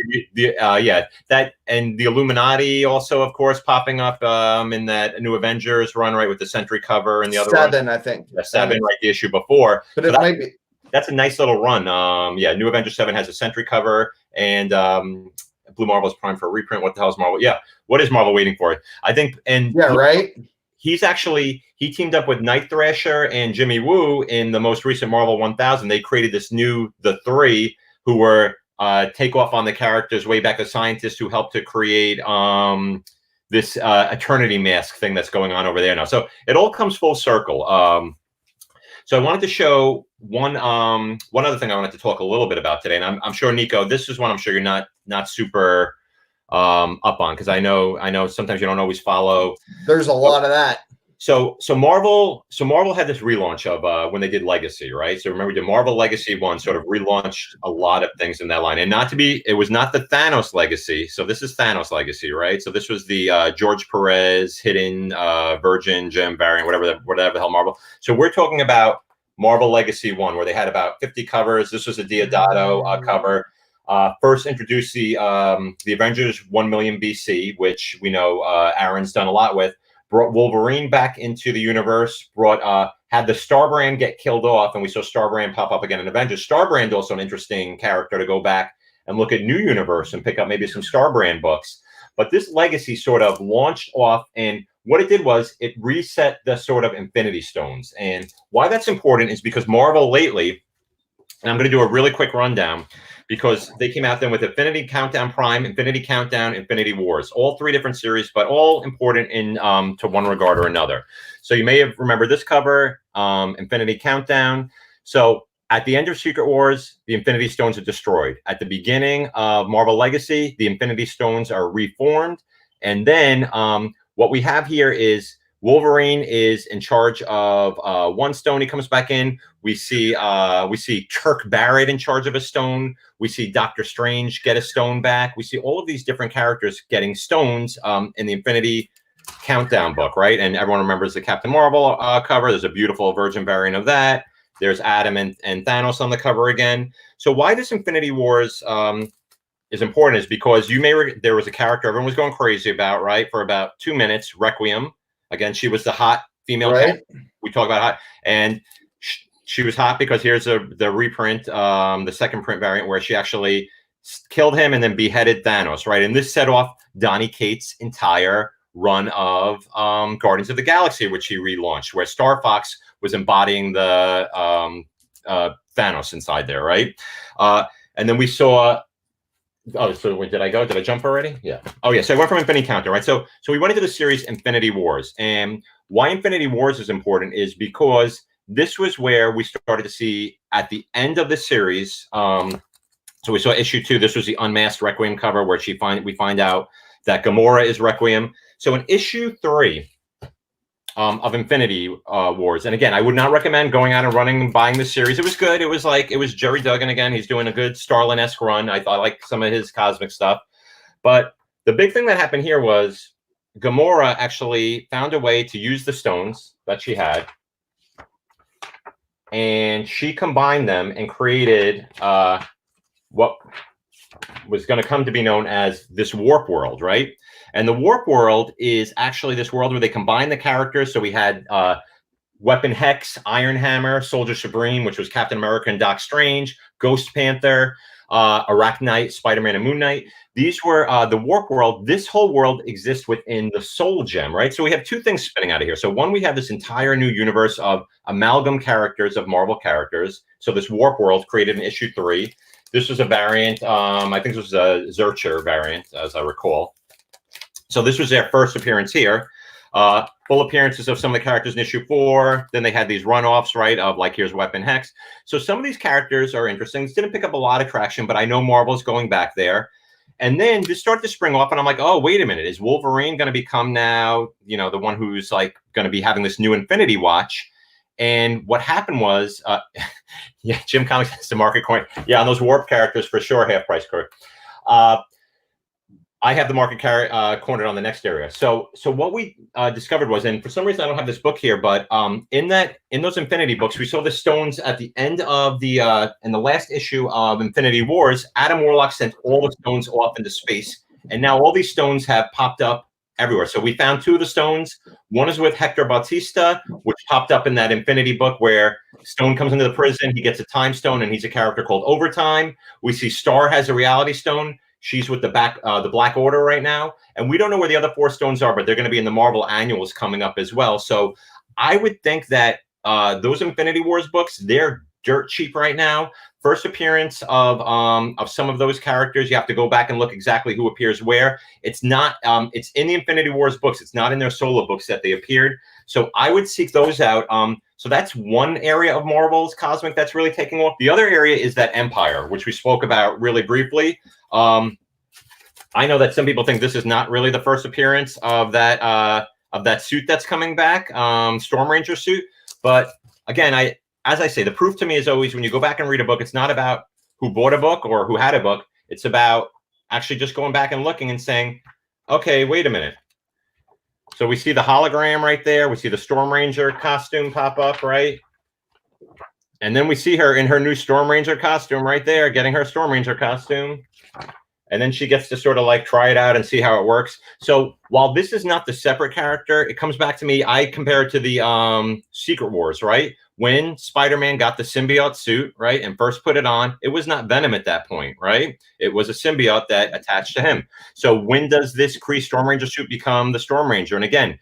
That and the Illuminati also, of course, popping up in that New Avengers run, right, with the Sentry cover and the other 7, I think. 7, right, the issue before. But it might be. That's a nice little run. New Avengers 7 has a Sentry cover, and Blue Marvel is primed for a reprint. What the hell is Marvel? Yeah, what is Marvel waiting for? I think, and right. He teamed up with Night Thrasher and Jimmy Woo in the most recent Marvel 1000. They created the three who were takeoff on the characters way back, the scientists who helped to create this Eternity Mask thing that's going on over there now. So it all comes full circle. So I wanted to show one other thing I wanted to talk a little bit about today, and I'm sure, Nico, this is one I'm sure you're not super up on, because I know sometimes you don't always follow. There's a lot of that. So Marvel had this relaunch of when they did Legacy, right? So remember, the Marvel Legacy 1 sort of relaunched a lot of things in that line, and it was not the Thanos Legacy. So this is Thanos Legacy, right? So this was the George Perez hidden Virgin Gem variant, whatever the hell Marvel. So we're talking about Marvel Legacy 1, where they had about 50 covers. This was a Diodato cover. First introduced the Avengers 1 million BC, which we know Aaron's done a lot with. Brought Wolverine back into the universe. Had the Starbrand get killed off, and we saw Starbrand pop up again in Avengers. Starbrand also an interesting character to go back and look at New Universe and pick up maybe some Starbrand books. But this Legacy sort of launched off, and what it did was it reset the sort of Infinity Stones. And why that's important is because Marvel lately, and I'm going to do a really quick rundown, because they came out then with Infinity Countdown Prime, Infinity Countdown, Infinity Wars, all 3 different series, but all important in to one regard or another. So you may have remembered this cover, Infinity Countdown. So at the end of Secret Wars, the Infinity Stones are destroyed. At the beginning of Marvel Legacy, the Infinity Stones are reformed. And then what we have here is Wolverine is in charge of one stone. He comes back in. We see Turk Barrett in charge of a stone. We see Doctor Strange get a stone back. We see all of these different characters getting stones in the Infinity Countdown book, right? And everyone remembers the Captain Marvel cover. There's a beautiful Virgin variant of that. There's Adam and Thanos on the cover again. So why this Infinity Wars is important is because there was a character everyone was going crazy about, right, for about 2 minutes, Requiem. Again, she was the hot female. Right. We talk about hot, and she was hot because here's the reprint, the second print variant, where she actually killed him and then beheaded Thanos, right? And this set off Donny Cates' entire run of Guardians of the Galaxy, which he relaunched, where Star Fox was embodying the Thanos inside there, right? And then we saw. Oh, so did I jump already? Yeah. Oh, yeah. So I went from Infinity Countdown, right? So we went into the series Infinity Wars. And why Infinity Wars is important is because this was where we started to see at the end of the series. So we saw issue 2. This was the unmasked Requiem cover where we find out that Gamora is Requiem. So in issue 3 of Infinity Wars, and again, I would not recommend going out and running and buying this series. It was good. It was Jerry Duggan again. He's doing a good Starlin-esque run. I like some of his cosmic stuff. But the big thing that happened here was Gamora actually found a way to use the stones that she had and she combined them and created what was going to come to be known as this warp world, right? And the warp world is actually this world where they combine the characters. So we had Weapon Hex, Iron Hammer, Soldier Supreme, which was Captain America and Doc Strange, Ghost Panther, Arachnite, Spider-Man, and Moon Knight. These were the warp world. This whole world exists within the Soul Gem, right? So we have two things spinning out of here. So one, we have this entire new universe of amalgam characters of Marvel characters. So this warp world created in issue 3. This was a variant. I think this was a Zurcher variant, as I recall. So this was their first appearance here. Full appearances of some of the characters in issue 4. Then they had these runoffs, right, of like, here's Weapon Hex. So some of these characters are interesting. This didn't pick up a lot of traction, but I know Marvel's going back there. And then just start to spring off, and I'm like, oh, wait a minute. Is Wolverine going to become now, you know, the one who's like going to be having this new Infinity Watch? And what happened was, yeah, Jim Comics has the market coin. Yeah, on those warp characters for sure, half price card. I have the market cornered on the next area. So what we discovered was, and for some reason I don't have this book here, but in those Infinity books, we saw the stones at the end of the in the last issue of Infinity Wars. Adam Warlock sent all the stones off into space, and now all these stones have popped up everywhere. So we found 2 of the stones. One is with Hector Bautista, which popped up in that Infinity book where Stone comes into the prison. He gets a time stone, and he's a character called Overtime. We see Star has a reality stone. She's with the Black Order right now. And we don't know where the other 4 stones are, but they're going to be in the Marvel annuals coming up as well. So I would think that those Infinity Wars books, they're dirt cheap right now. First appearance of some of those characters, you have to go back and look exactly who appears where. It's not, it's in the Infinity Wars books. It's not in their solo books that they appeared. So I would seek those out. So that's one area of Marvel's Cosmic that's really taking off. The other area is that Empire, which we spoke about really briefly. I know that some people think this is not really the first appearance of that suit that's coming back, Storm Ranger suit. But again, as I say, the proof to me is always when you go back and read a book, it's not about who bought a book or who had a book. It's about actually just going back and looking and saying, okay, wait a minute. So we see the hologram right there. We see the Storm Ranger costume pop up, right? And then we see her in her new Storm Ranger costume right there, getting her Storm Ranger costume. And then she gets to sort of like try it out and see how it works. So while this is not the separate character, it comes back to me. I compare it to the Secret Wars, right? When Spider-Man got the symbiote suit, right, and first put it on, it was not Venom at that point, right? It was a symbiote that attached to him. So when does this Kree Storm Ranger suit become the Storm Ranger? And again,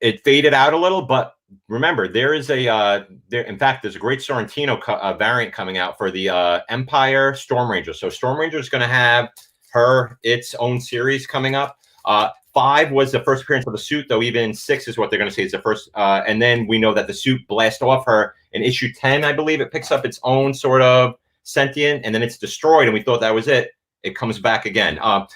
it faded out a little, but remember, there is a in fact, there's a great Sorrentino variant coming out for the Empire Storm Ranger. So Storm Ranger is going to have its own series coming up. 5 was the first appearance of the suit, though even 6 is what they're going to say is the first. And then we know that the suit blasts off her in issue 10, I believe. It picks up its own sort of sentient, and then it's destroyed, and we thought that was it. It comes back again. Now,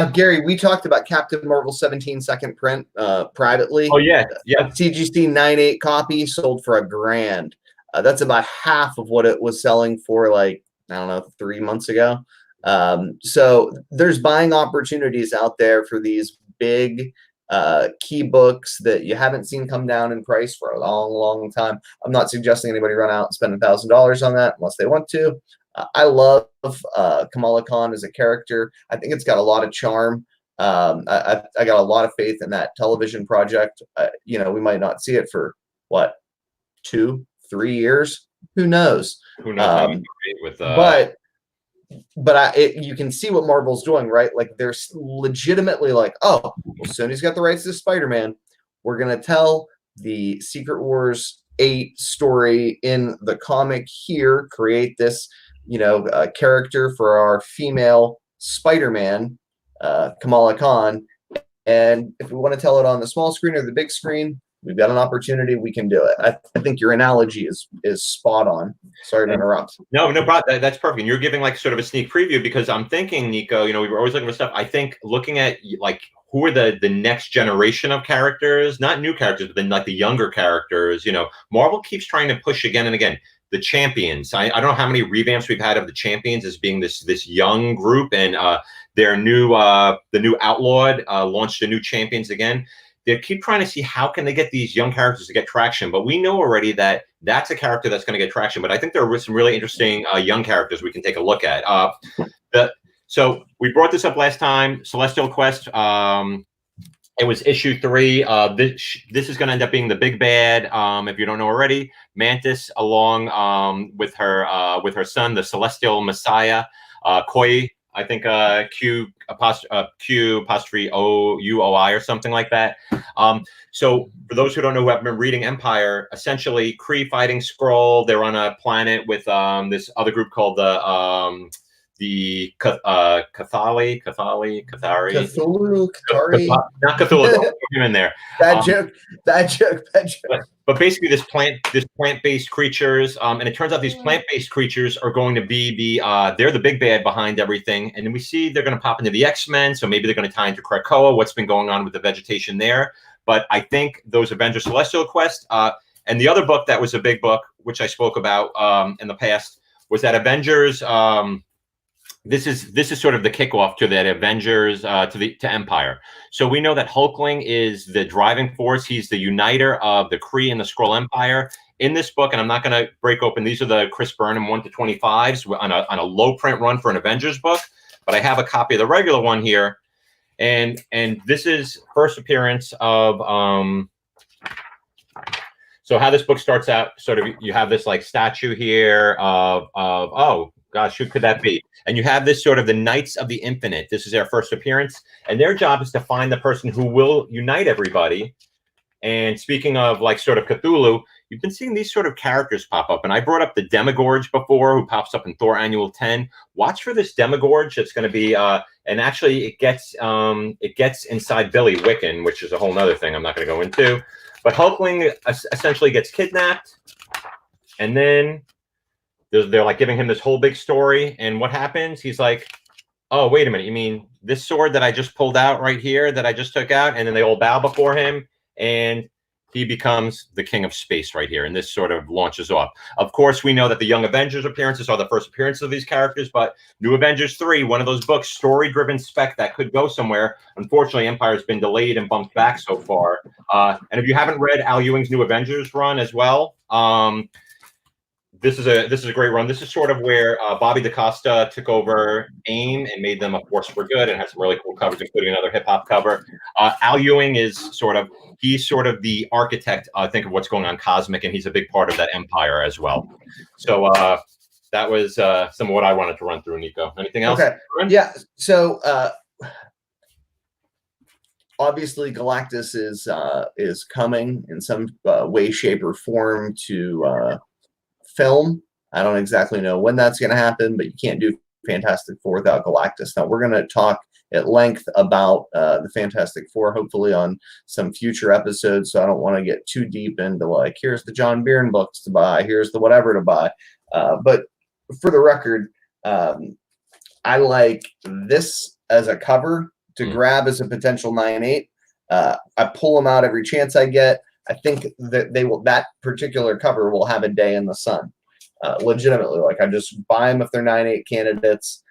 Gary, we talked about Captain Marvel 17 second print privately. Oh, yeah. TGC 9.8 copy sold for $1,000. That's about half of what it was selling for, like, I don't know, 3 months ago. So there's buying opportunities out there for these big key books that you haven't seen come down in price for a long, long time. I'm not suggesting anybody run out and spend $1,000 on that unless they want to. I love Kamala Khan as a character. I think it's got a lot of charm. I got a lot of faith in that television project. You know, we might not see it for what, 2-3 years. Who knows? Who knows? But you can see what Marvel's doing, right? Like they're legitimately like, oh, well, Sony's got the rights to Spider-Man. We're gonna tell the Secret Wars 8 story in the comic here. Create this, you know, character for our female Spider-Man, Kamala Khan. And if we want to tell it on the small screen or the big screen, we've got an opportunity. We can do it. I think your analogy is spot on. Sorry to interrupt. No problem. That's perfect. And you're giving like sort of a sneak preview because I'm thinking, Nico, you know, we were always looking for stuff. I think looking at like who are the next generation of characters, not new characters, but then like the younger characters, you know, Marvel keeps trying to push again and again. The Champions. I don't know how many revamps we've had of the Champions as being this young group, and their new the new Outlawed launched the new Champions again. they keep trying to see how can they get these young characters to get traction. But we know already that that's a character that's going to get traction. But I think there are some really interesting young characters we can take a look at. So we brought this up last time, Celestial Quest. It was issue 3. This is going to end up being the big bad. If you don't know already, Mantis, along with her son, the Celestial Messiah, Koi. I think Q apostrophe O U O I or something like that. So for those who don't know, who have been reading Empire, essentially Kree fighting Skrull. They're on a planet with this other group called the Cathari. Cthulhu, Cathari. Not Cthulhu. Don't put him in there. Bad joke. But basically, this plant-based creatures, and it turns out these plant-based creatures are going to be they're the big bad behind everything. And then we see they're going to pop into the X-Men, so maybe they're going to tie into Krakoa, what's been going on with the vegetation there. But I think those Avengers Celestial Quest, and the other book that was a big book, which I spoke about in the past, was that Avengers. This is sort of the kickoff to that Avengers to Empire. So we know that Hulkling is the driving force. He's the uniter of the Kree and the Skrull Empire. In this book, and I'm not going to break open. These are the Chris Burnham 1-25s on a low print run for an Avengers book. But I have a copy of the regular one here, and this is first appearance of. So how this book starts out, sort of, you have this like statue here of oh gosh, who could that be? And you have this sort of the Knights of the Infinite. This is their first appearance. And their job is to find the person who will unite everybody. And speaking of like sort of Cthulhu, you've been seeing these sort of characters pop up. And I brought up the Demogorge before, who pops up in Thor Annual 10. Watch for this Demogorge. It's going to be, and actually it gets inside Billy Wiccan, which is a whole nother thing I'm not going to go into. But Hulkling essentially gets kidnapped. And then they're like giving him this whole big story, and what happens? He's like, "Oh, wait a minute! You mean this sword that I just pulled out right here, that I just took out?" And then they all bow before him, and he becomes the king of space right here. And this sort of launches off. Of course, we know that the Young Avengers appearances are the first appearances of these characters, but New Avengers 3, one of those books, story-driven spec that could go somewhere. Unfortunately, Empire's been delayed and bumped back so far. And if you haven't read Al Ewing's New Avengers run as well. This is a great run. This is sort of where Bobby DaCosta took over AIM and made them a force for good, and has some really cool covers, including another hip hop cover. Al Ewing is sort of the architect, I think, of what's going on cosmic, and he's a big part of that Empire as well. So that was some of what I wanted to run through, Nico. Anything else? Okay. Yeah. So obviously Galactus is coming in some way, shape, or form to film. I don't exactly know when that's going to happen, but you can't do Fantastic Four without Galactus. Now we're going to talk at length about the Fantastic Four, hopefully on some future episodes. So I don't want to get too deep into like, here's the John Byrne books to buy, here's the whatever to buy. But for the record, I like this as a cover to grab as a potential 9/8. I pull them out every chance I get. I think that that particular cover will have a day in the sun. Legitimately, like I just buy them if they're 9/8 candidates.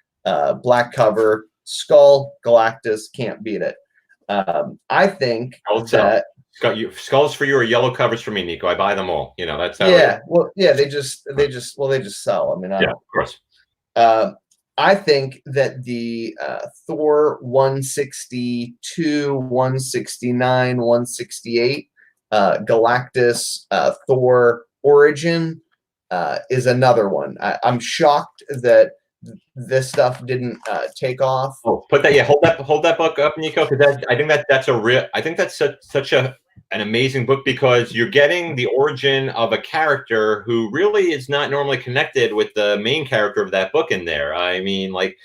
Black cover, Skull, Galactus, can't beat it. I think that Skulls for you or yellow covers for me, Nico. I buy them all. You know, that's how. Yeah, well, yeah, they just sell. I mean, yeah, of course. I think that the Thor 162, 169, 168. Galactus Thor Origin is another one. I'm shocked that this stuff didn't take off. Oh, put that. Yeah, hold that book up, Nico, because I think that's such an amazing book, because you're getting the origin of a character who really is not normally connected with the main character of that book in there. I mean, like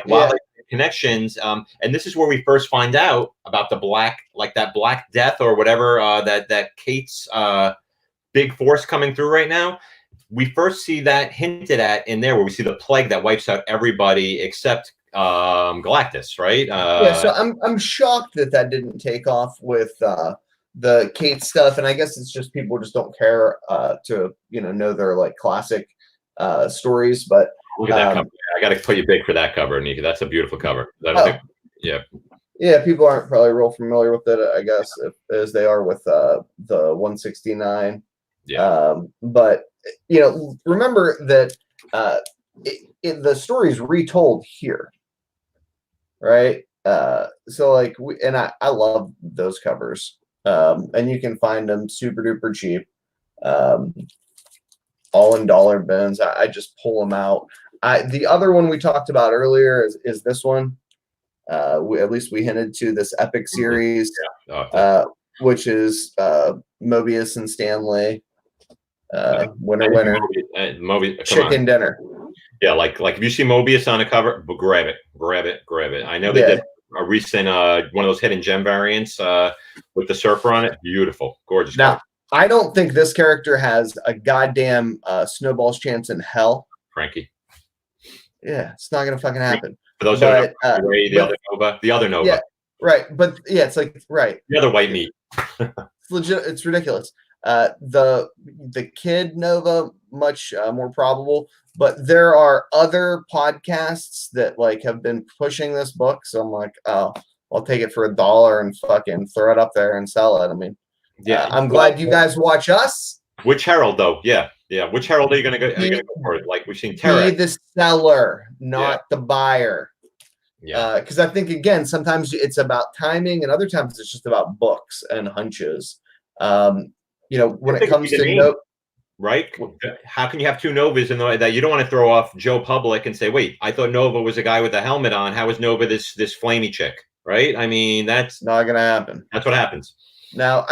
wow. Connections, and this is where we first find out about the that Black Death or whatever, that Kate's big force coming through right now. We first see that hinted at in there, where we see the plague that wipes out everybody except Galactus, right? Yeah, so I'm shocked that didn't take off with the Kate stuff, and I guess it's just people just don't care to know their like classic stories, but. Look at that cover. I got to put you big for that cover, Nico. That's a beautiful cover. Yeah. Yeah, people aren't probably real familiar with it, I guess, as they are with the 169. Yeah. But remember that the story is retold here, right? So like, I love those covers, and you can find them super duper cheap, um, all in dollar bins. I just pull them out. The other one we talked about earlier is this one. At least we hinted to this epic series, Yeah. Oh, which is Mobius and Stanley. Winner, Mobius, come on. chicken dinner. Yeah, like if you see Mobius on a cover, grab it. I know they did a recent one of those hidden gem variants with the surfer on it. Beautiful, gorgeous. Now, cover. I don't think this character has a goddamn snowball's chance in hell. Frankie. Yeah, it's not gonna fucking happen. For those who don't know, the other Nova. Yeah, right. But yeah, it's like the other white meat. It's legit. It's ridiculous. The kid Nova, much more probable, but there are other podcasts that like have been pushing this book. So I'm like, oh, I'll take it for $1 and fucking throw it up there and sell it. I mean, yeah, I'm glad you guys watch us. Which Herald though? Yeah. Which Herald are you gonna go? Are you gonna go for it? Like we've seen Terra. Be the seller, not the buyer. Yeah. Because I think again, sometimes it's about timing, and other times it's just about books and hunches. When it comes to right? How can you have two Novas in the way that you don't want to throw off Joe Public and say, wait, I thought Nova was a guy with a helmet on. How is Nova this flamey chick? Right? I mean, that's not gonna happen. That's what happens. Now,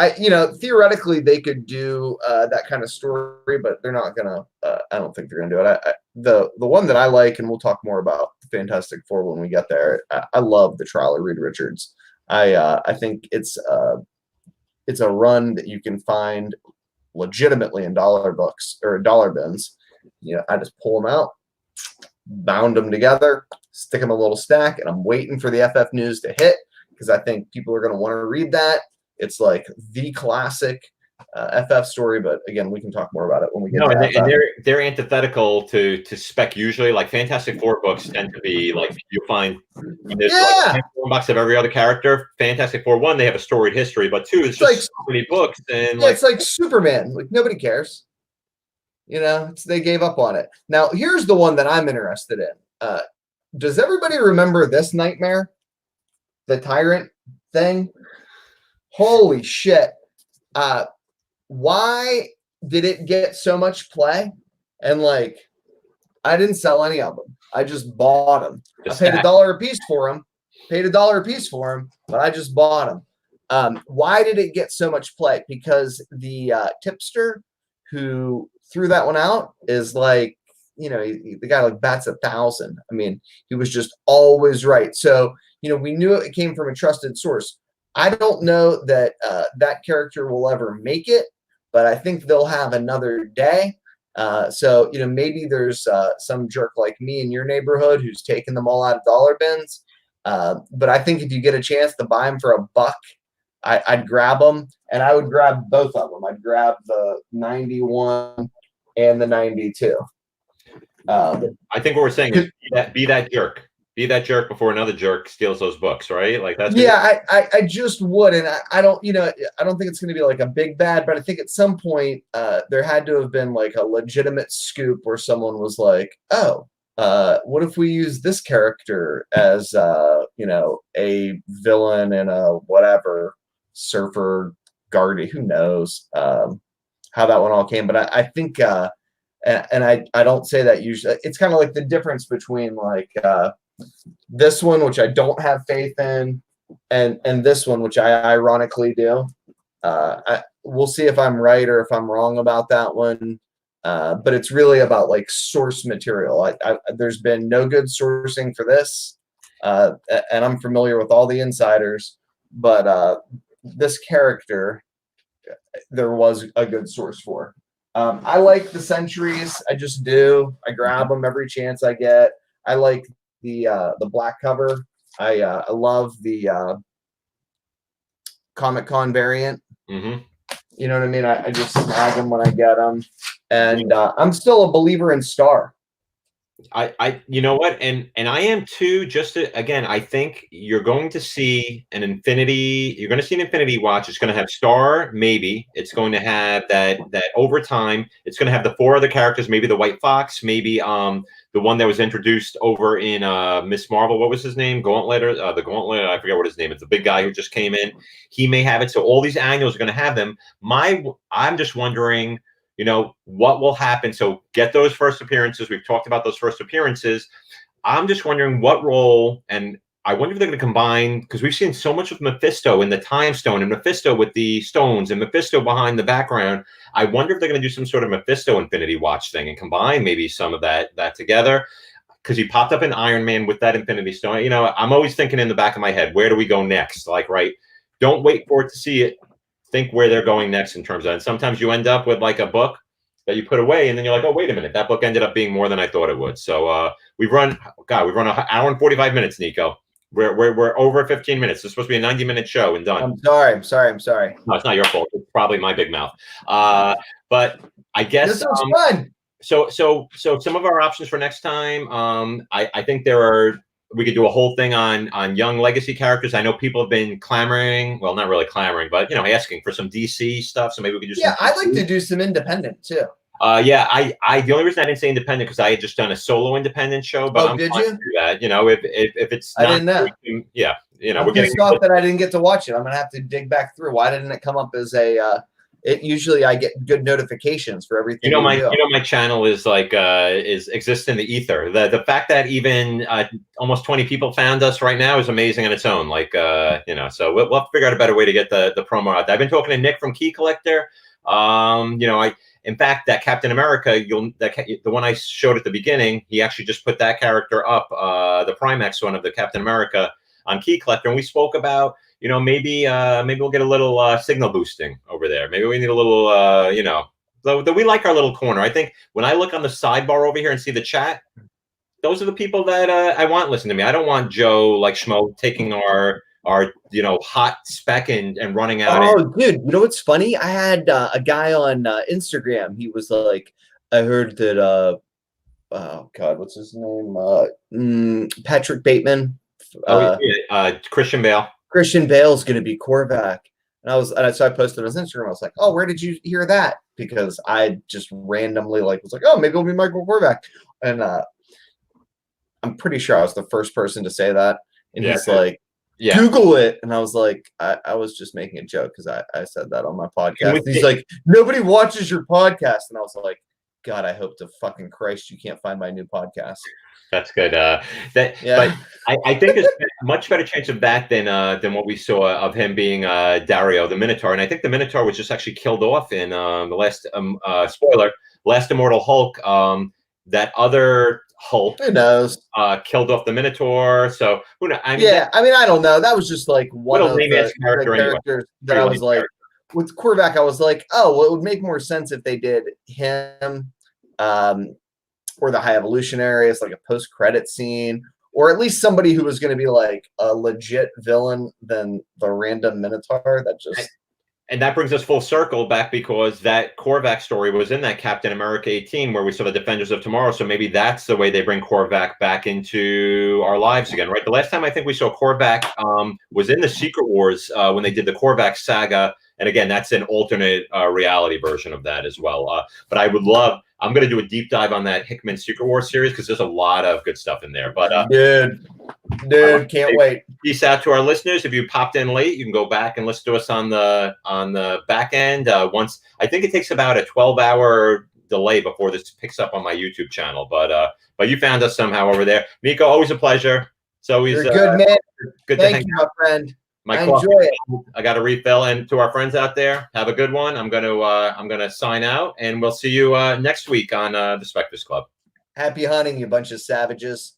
theoretically they could do that kind of story, but they're not gonna. I don't think they're gonna do it. The one that I like, and we'll talk more about the Fantastic Four when we get there. I love the Trial of Reed Richards. I think it's a run that you can find legitimately in dollar books or dollar bins. I just pull them out, bound them together, stick them in a little stack, and I'm waiting for the FF news to hit because I think people are going to want to read that. It's like the classic FF story, but again, we can talk more about it when we get to FF. And they're antithetical to spec usually. Like Fantastic Four books tend to be like you'll find there's like one box of every other character. Fantastic Four, one, they have a storied history, but two, it's just like, so many books. And it's like Superman. Like nobody cares. They gave up on it. Now here's the one that I'm interested in. Does everybody remember this nightmare? The Tyrant thing? Holy shit. Why did it get so much play? And like, I didn't sell any of them. I just bought them. I paid $1 a piece for them. But I just bought them. Why did it get so much play? Because the tipster who threw that one out is like, the guy like bats 1,000. I mean, he was just always right. So, we knew it came from a trusted source. I don't know that that character will ever make it, but I think they'll have another day. So, maybe there's some jerk like me in your neighborhood who's taking them all out of dollar bins. But I think if you get a chance to buy them for $1, I'd grab them, and I would grab both of them. I'd grab the 91 and the 92. I think what we're saying is be that jerk. Be that jerk before another jerk steals those books, right? Like that's I just would, and I don't I don't think it's going to be like a big bad, but I think at some point there had to have been like a legitimate scoop where someone was like, oh, what if we use this character as a villain in a whatever surfer guardy? Who knows how that one all came, but I think and I don't say that usually. It's kind of like the difference between like this one, which I don't have faith in, and this one, which I ironically do. We'll see if I'm right or if I'm wrong about that one. But it's really about like source material. There's been no good sourcing for this, and I'm familiar with all the insiders, but this character, there was a good source for. I like the Centuries. I just do. I grab them every chance I get. I like the black cover. I love the Comic Con variant. Mm-hmm. You know what I mean? I just snag them when I get them. And I'm still a believer in Star. you know what, and I am too. Just to, again, I think you're going to see an Infinity. You're going to see an Infinity Watch. It's going to have Star, maybe. It's going to have that over time. It's going to have the 4 other characters, maybe the White Fox, maybe the one that was introduced over in Miss Marvel. What was his name? Gauntlet, or the Gauntlet. I forget what his name is. The big guy who just came in. He may have it. So all these annuals are going to have them. I'm just wondering, you know, what will happen? So get those first appearances. We've talked about those first appearances. I'm just wondering what role, and I wonder if they're going to combine, because we've seen so much of Mephisto in the Time Stone, and Mephisto with the stones, and Mephisto behind the background. I wonder if they're going to do some sort of Mephisto Infinity Watch thing and combine maybe some of that together, because he popped up in Iron Man with that Infinity Stone. You know, I'm always thinking in the back of my head, where do we go next? Like, right, don't wait for it to see it. Think where they're going next in terms of, and sometimes you end up with like a book that you put away, and then you're like, oh, wait a minute, that book ended up being more than I thought it would. So we've run an hour and 45 minutes, Nico. We're over 15 minutes. It's supposed to be a 90-minute show and done. I'm sorry. No, it's not your fault. It's probably my big mouth. But I guess this was fun. So some of our options for next time, I think we could do a whole thing on young legacy characters. I know people have been clamoring, well, not really clamoring, but, you know, asking for some DC stuff. So maybe we could do some. Yeah, I'd like to do some independent too. Yeah, I the only reason I didn't say independent, because I had just done a solo independent show. But I'm did fine you? to do that. You know, if it's I didn't know. Yeah, you know, I'm pissed off that I didn't get to watch it. I'm gonna have to dig back through. Why didn't it come up as a? It usually I get good notifications for everything. You know, my channel is like exists in the ether. The fact that even almost 20 people found us right now is amazing on its own. Like you know, so we'll have to figure out a better way to get the promo out there. I've been talking to Nick from Key Collector. You know, in fact, that Captain America, the one I showed at the beginning, he actually just put that character up, the Primax one of the Captain America, on Key Collector, and we spoke about, you know, maybe we'll get a little signal boosting over there. Maybe we need a little, you know, though we like our little corner. I think when I look on the sidebar over here and see the chat, those are the people that I want listening to me. I don't want Joe like Schmo taking our you know, hot spec and running out. Oh, dude, you know what's funny? I had a guy on Instagram. He was like, I heard that oh god, what's his name? Patrick Bateman. Christian Bale. Christian Bale's going to be Korvac. And so I posted on his Instagram. I was like, oh, where did you hear that? Because I just randomly was like, oh, maybe it'll be Michael Korvac. And I'm pretty sure I was the first person to say that. And he's like, Google it. And I was like, I was just making a joke because I said that on my podcast. He's like, nobody watches your podcast. And I was like, God, I hope to fucking Christ you can't find my new podcast. That's good. But I think there's a much better chance of that than what we saw of him being Dario the Minotaur. And I think the Minotaur was just actually killed off in the last spoiler, Last Immortal Hulk. That other Hulk, who knows, killed off the Minotaur. So who knows? I mean, I don't know. That was just like one of the characters that I was like, with Korvac, I was like, oh, well, it would make more sense if they did him. Or the High Evolutionary as like a post-credit scene, or at least somebody who was going to be like a legit villain than the random Minotaur that just. And that brings us full circle back, because that Korvac story was in that Captain America 18 where we saw the Defenders of Tomorrow. So maybe that's the way they bring Korvac back into our lives again, right? The last time I think we saw Korvac was in the Secret Wars when they did the Korvac saga. And again, that's an alternate reality version of that as well. But I'm going to do a deep dive on that Hickman Secret Wars series, because there's a lot of good stuff in there. But dude, can't wait. Peace out to our listeners. If you popped in late, you can go back and listen to us on the back end. Once, I think it takes about a 12-hour delay before this picks up on my YouTube channel. But you found us somehow over there. Nico, always a pleasure. So he's good, man. Good Thank to hang you, out. my friend. I enjoy it. I got to refill. And to our friends out there, have a good one. I'm gonna sign out, and we'll see you next week on the Specfast Club. Happy hunting, you bunch of savages.